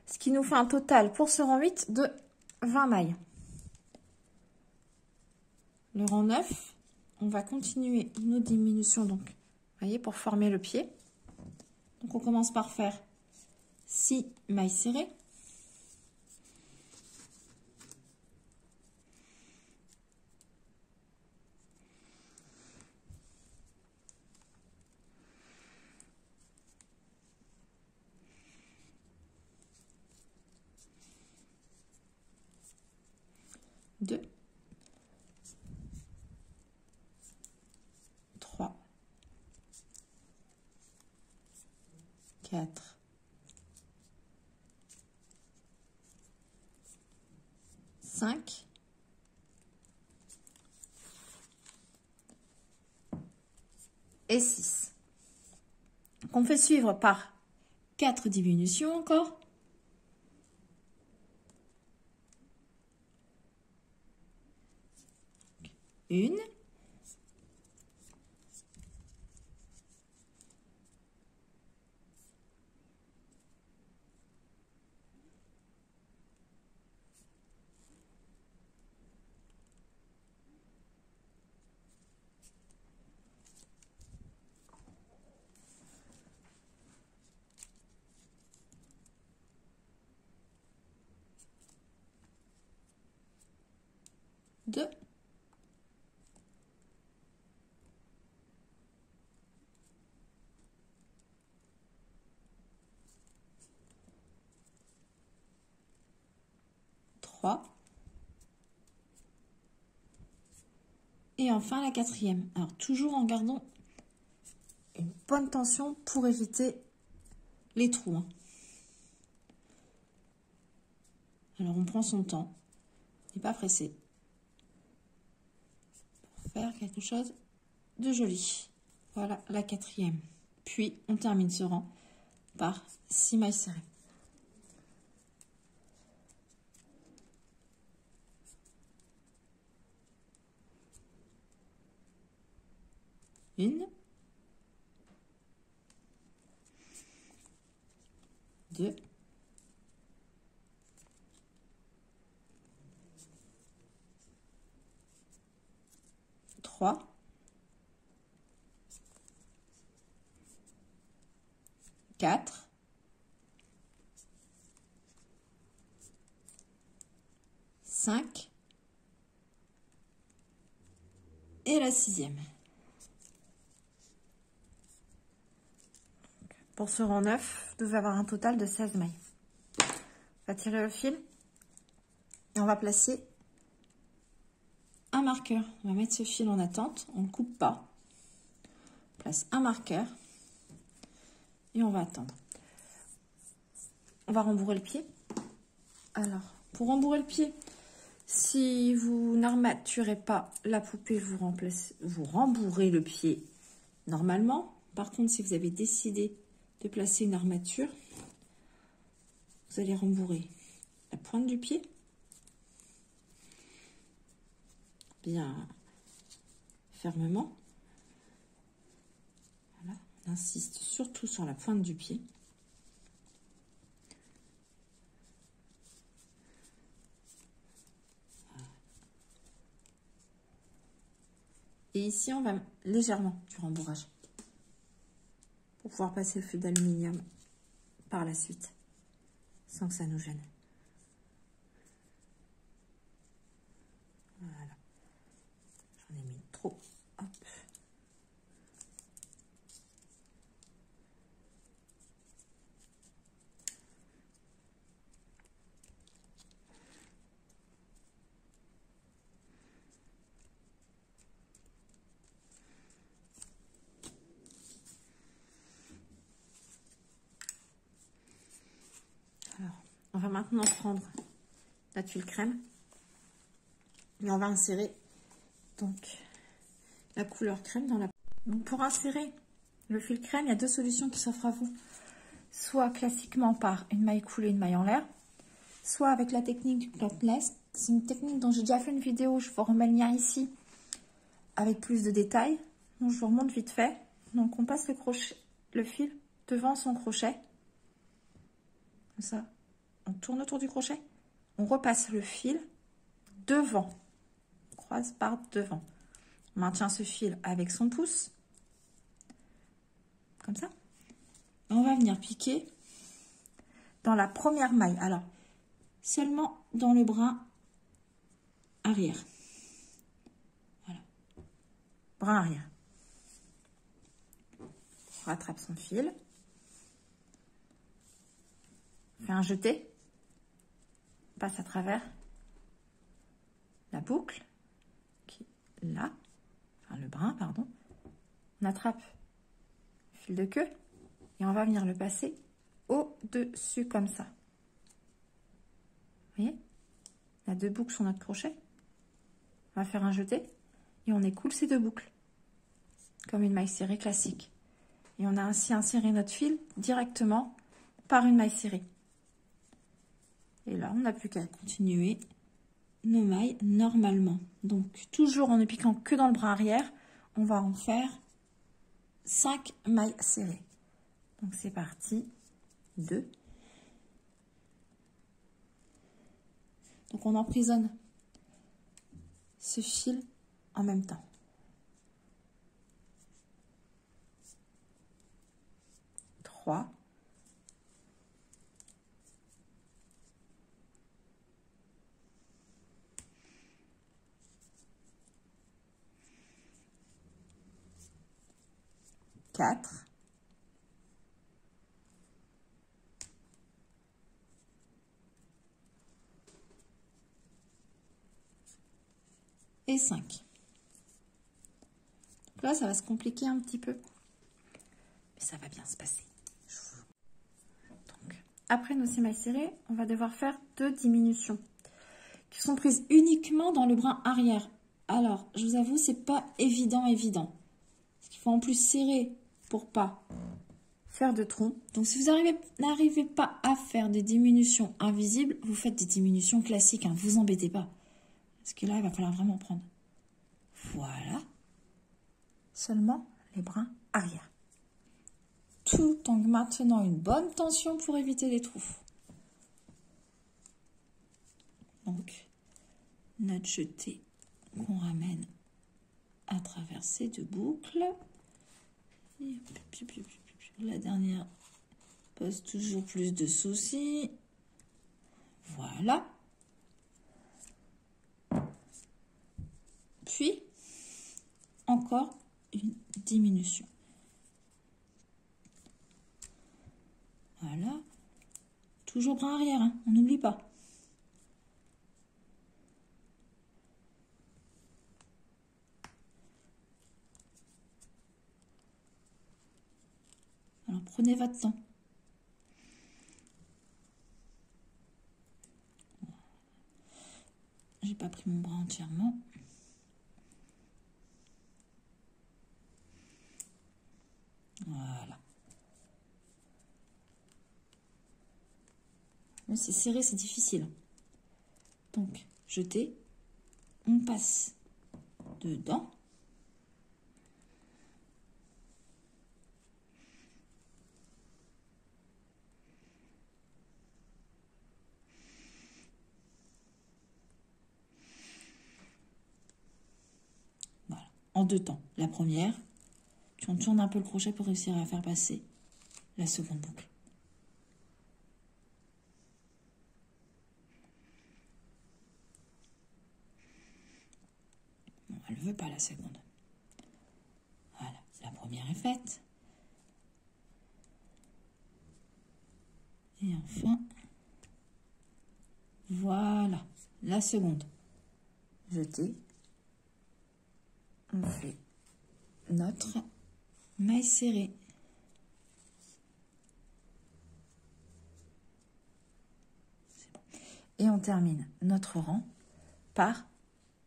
Ce qui nous fait un total pour ce rang 8 de 20 mailles. Le rang 9, on va continuer nos diminutions, donc, vous voyez, pour former le pied. Donc, on commence par faire 6 mailles serrées. Deux, 3, 4, 5, et 6. On fait suivre par 4 diminutions encore. Une. Deux. 3. Et enfin la quatrième. Alors toujours en gardant une bonne tension pour éviter les trous. Hein. Alors on prend son temps. On n'est pas pressé. Pour faire quelque chose de joli. Voilà la quatrième. Puis on termine ce rang par 6 mailles serrées. Une. 2. 3. 4. 5. Et la sixième. Pour ce rang 9, vous devez avoir un total de 16 mailles. On va tirer le fil et on va placer un marqueur. On va mettre ce fil en attente, on ne coupe pas. On place un marqueur et on va attendre. On va rembourrer le pied. Alors, pour rembourrer le pied, si vous n'armaturez pas la poupée, vous rembourrez le pied normalement. Par contre, si vous avez décidé de placer une armature, vous allez rembourrer la pointe du pied, bien fermement. Voilà, on insiste surtout sur la pointe du pied. Et ici, on va légèrement du rembourrage pour pouvoir passer le fil d'aluminium par la suite, sans que ça nous gêne. Voilà. J'en ai mis trop. Hop. Alors, on va maintenant prendre la tuile crème et on va insérer donc la couleur crème dans la... Donc pour insérer le fil crème, il y a deux solutions qui s'offrent à vous. Soit classiquement par une maille coulée, une maille en l'air, soit avec la technique du knotless. C'est une technique dont j'ai déjà fait une vidéo, je vous remets le lien ici, avec plus de détails. Donc je vous remonte vite fait. Donc on passe le crochet, le fil devant son crochet. Comme ça, on tourne autour du crochet. On repasse le fil devant. On croise par devant. On maintient ce fil avec son pouce. Comme ça. Et on va venir piquer dans la première maille. Alors, seulement dans le brin arrière. Voilà. Brin arrière. On rattrape son fil. On fait un jeté. On passe à travers la boucle qui est là. Enfin, le brin, pardon. On attrape le fil de queue et on va venir le passer au-dessus comme ça. Vous voyez? On a deux boucles sur notre crochet. On va faire un jeté et on écoule ces deux boucles comme une maille serrée classique. Et on a ainsi inséré notre fil directement par une maille serrée. Et là, on n'a plus qu'à continuer nos mailles normalement. Donc, toujours en ne piquant que dans le bras arrière, on va en faire 5 mailles serrées. Donc, c'est parti. 2. Donc, on emprisonne ce fil en même temps. 3. 4. Et 5. Donc là, ça va se compliquer un petit peu. Mais ça va bien se passer. Donc, après nos 6 mailles serrées, on va devoir faire 2 diminutions qui sont prises uniquement dans le brin arrière. Alors, je vous avoue, c'est pas évident. Parce qu'il faut en plus serrer pour pas faire de tronc. Donc, si vous n'arrivez pas à faire des diminutions invisibles, vous faites des diminutions classiques. Hein, vous embêtez pas. Parce que là, il va falloir vraiment prendre. Voilà. Seulement les brins arrière. Tout en maintenant une bonne tension pour éviter les trous. Donc, notre jeté qu'on ramène à travers ces deux boucles. Et la dernière pose toujours plus de soucis. Voilà. Puis, encore une diminution. Voilà. Toujours bras arrière, hein, on n'oublie pas. Alors, prenez votre temps. J'ai pas pris mon bras entièrement. Voilà. Mais c'est serré, c'est difficile. Donc, jeter. On passe dedans. Voilà, en deux temps. La première, tu tournes un peu le crochet pour réussir à faire passer la seconde boucle. Bon, elle ne veut pas la seconde. Voilà, la première est faite. Et enfin, voilà, la seconde. Jetée. On fait notre maille serrée. Bon. Et on termine notre rang par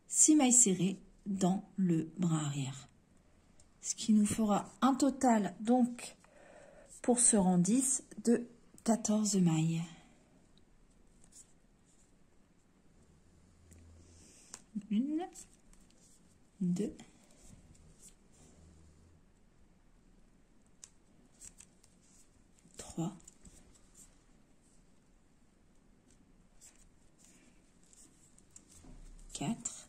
6 mailles serrées dans le bras arrière. Ce qui nous fera un total, donc, pour ce rang 10, de 14 mailles. Une, deux, trois, quatre,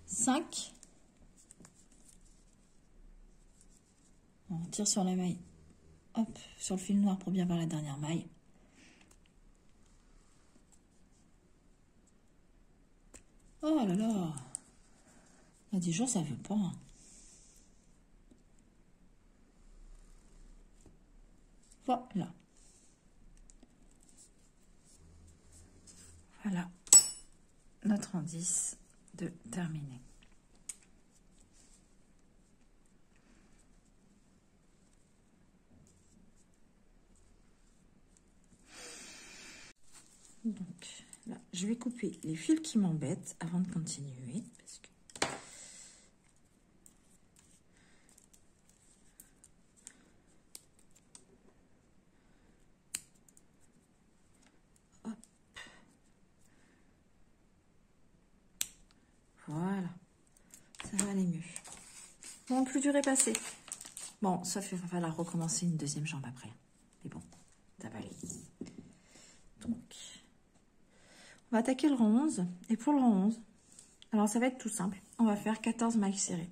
cinq. On tire sur la maille, hop, sur le fil noir pour bien voir la dernière maille. Oh là là, il y a des jours ça veut pas. Hein. Voilà. Voilà notre indice de terminer. Donc là, je vais couper les fils qui m'embêtent avant de continuer. Parce que... Hop. Voilà, ça va aller mieux. Bon, plus dur est passé. Bon, ça fait, va falloir recommencer une deuxième jambe après. Mais bon, ça va aller. Donc, on va attaquer le rang 11. Et pour le rang 11, alors ça va être tout simple. On va faire 14 mailles serrées.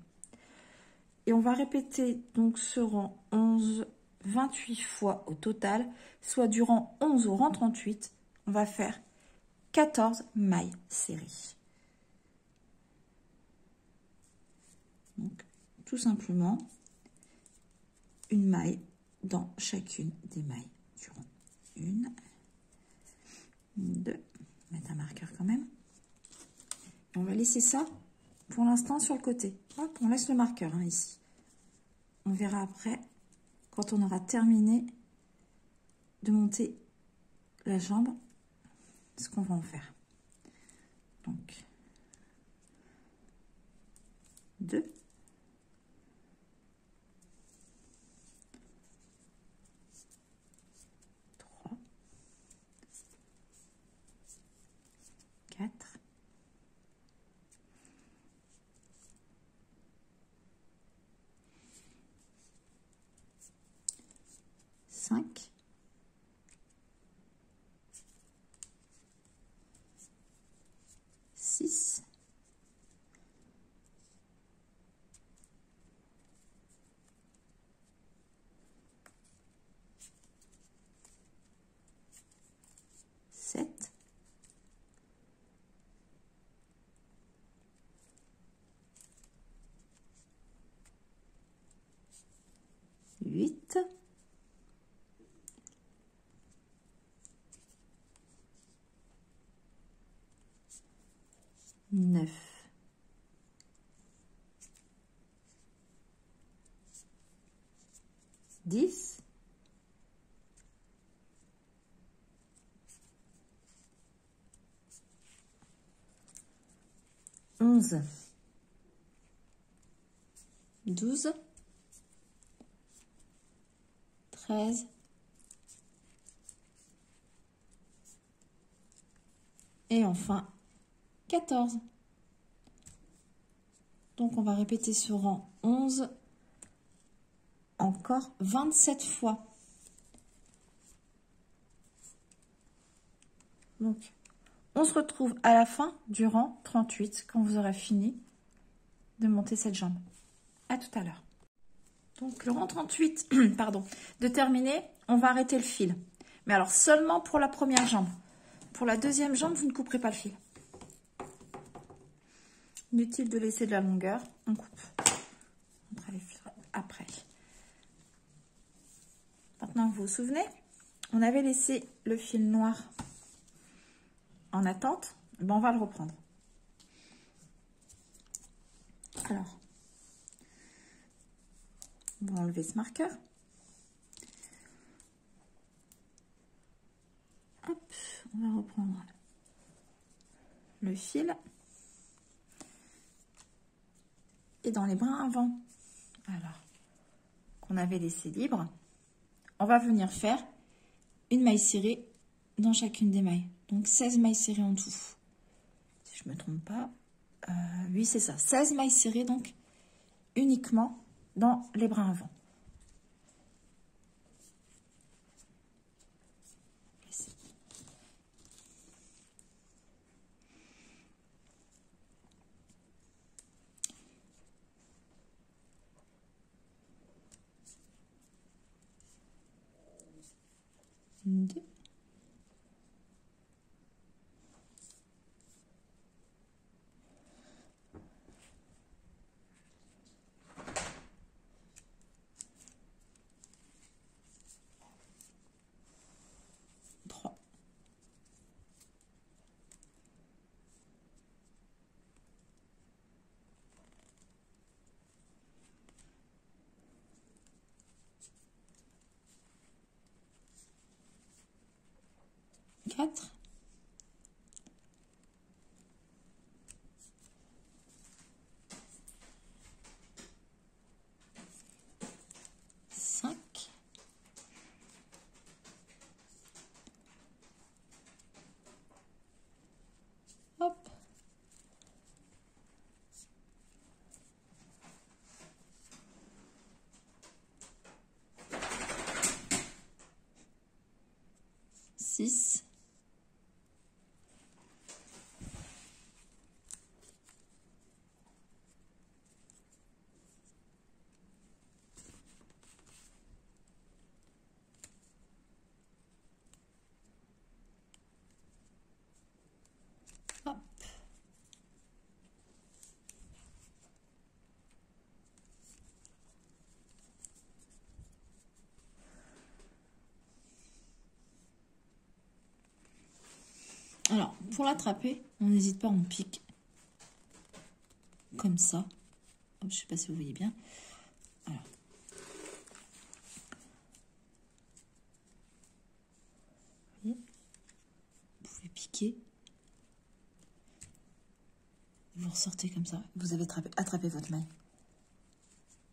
Et on va répéter donc ce rang 11 28 fois au total, soit du rang 11 au rang 38, on va faire 14 mailles serrées. Donc, tout simplement, une maille dans chacune des mailles du rang. Une, deux, mettre un marqueur quand même. On va laisser ça pour l'instant sur le côté. Hop, on laisse le marqueur hein, ici. On verra après, quand on aura terminé de monter la jambe, ce qu'on va en faire. Donc, 2, 3, 4, 5, 6, 7, 8, 9, 10, 11, 12, 13. Et enfin, 14. Donc, on va répéter ce rang 11 encore 27 fois. Donc, on se retrouve à la fin du rang 38 quand vous aurez fini de monter cette jambe. À tout à l'heure. Donc, le rang 38, pardon, de terminer, on va arrêter le fil. Mais alors, seulement pour la première jambe. Pour la deuxième jambe, vous ne couperez pas le fil. Inutile de laisser de la longueur, on coupe. On fera les fils après. Maintenant, vous vous souvenez, on avait laissé le fil noir en attente. Ben, on va le reprendre. Alors, on va enlever ce marqueur. Hop, on va reprendre le fil. Et dans les brins avant, alors, qu'on avait laissé libre, on va venir faire une maille serrée dans chacune des mailles. Donc 16 mailles serrées en tout. Si je ne me trompe pas, oui c'est ça, 16 mailles serrées donc uniquement dans les brins avant. Deux. Trois. Quatre. 5. 6. Hop. Alors, pour l'attraper, on n'hésite pas, on pique comme ça. Hop, je ne sais pas si vous voyez bien. Alors. Vous pouvez piquer. Vous ressortez comme ça. Vous avez attrapé votre maille.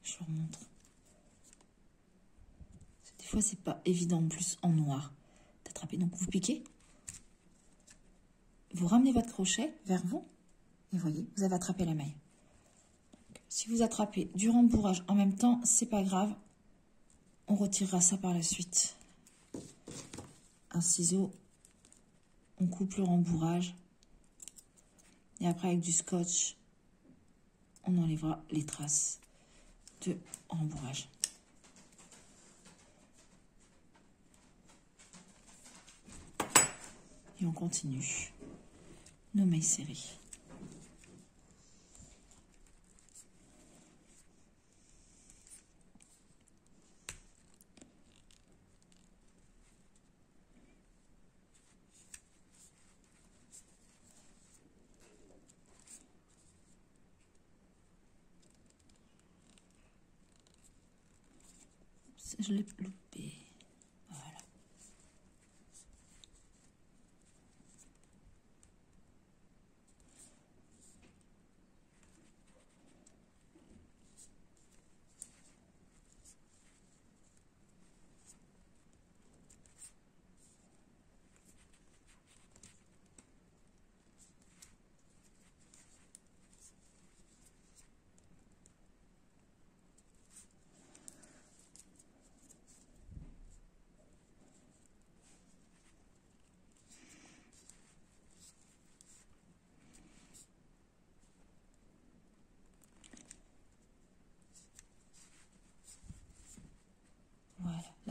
Je vous remontre. Des fois, c'est pas évident en plus en noir d'attraper. Donc, vous piquez. Vous ramenez votre crochet vers vous. Et voyez, vous avez attrapé la maille. Donc, si vous attrapez du rembourrage en même temps, c'est pas grave. On retirera ça par la suite. Un ciseau. On coupe le rembourrage. Et après, avec du scotch, on enlèvera les traces de rembourrage. Et on continue nos mailles serrées. Je l'ai loupé. Voilà.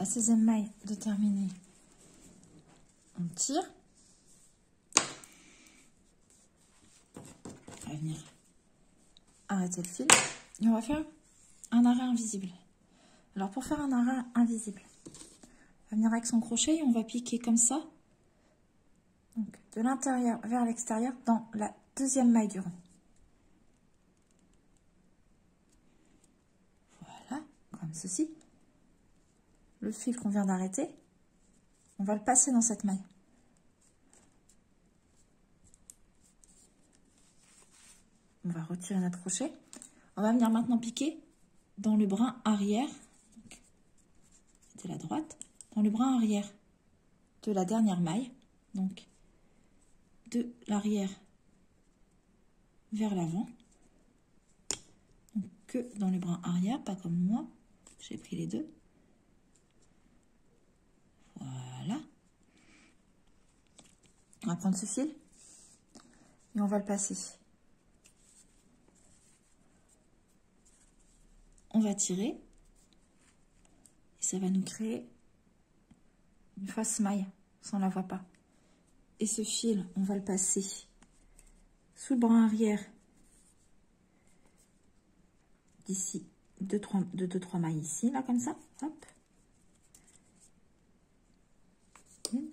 la 16e maille de terminer, on tire. On va venir arrêter le fil et on va faire un arrêt invisible. Alors pour faire un arrêt invisible, on va venir avec son crochet et on va piquer comme ça, donc de l'intérieur vers l'extérieur dans la 2e maille du rond. Voilà, comme ceci. Le fil qu'on vient d'arrêter, on va le passer dans cette maille. On va retirer notre crochet. On va venir maintenant piquer dans le brin arrière, de la droite, dans le brin arrière de la dernière maille, donc de l'arrière vers l'avant. Donc que dans le brin arrière, pas comme moi, j'ai pris les deux. Voilà. On va prendre ce fil et on va le passer. On va tirer et ça va nous créer une fausse maille, ça on la voit pas. Et ce fil, on va le passer sous le brin arrière d'ici, de 2-3 mailles ici, là comme ça, hop. Une.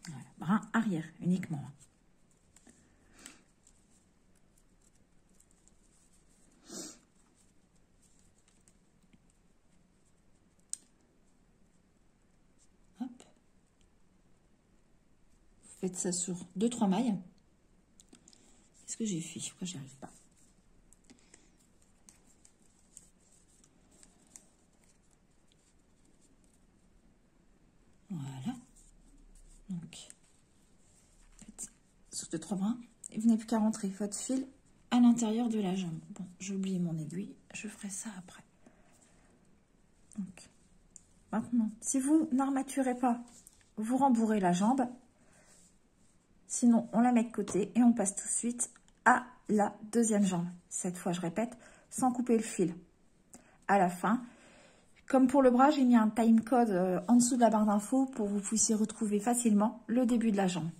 Voilà, brin arrière uniquement. Hop. Vous faites ça sur 2-3 mailles. Qu'est-ce que j'ai fait? Pourquoi j'y arrive pas? Voilà. Donc, faites sur 2-3 brins et vous n'avez plus qu'à rentrer votre fil à l'intérieur de la jambe. Bon, j'ai oublié mon aiguille, je ferai ça après. Donc, maintenant, si vous n'armaturez pas, vous rembourrez la jambe. Sinon, on la met de côté et on passe tout de suite à la 2e jambe. Cette fois, je répète, sans couper le fil. À la fin, comme pour le bras, j'ai mis un time code en dessous de la barre d'infos pour que vous puissiez retrouver facilement le début de la jambe.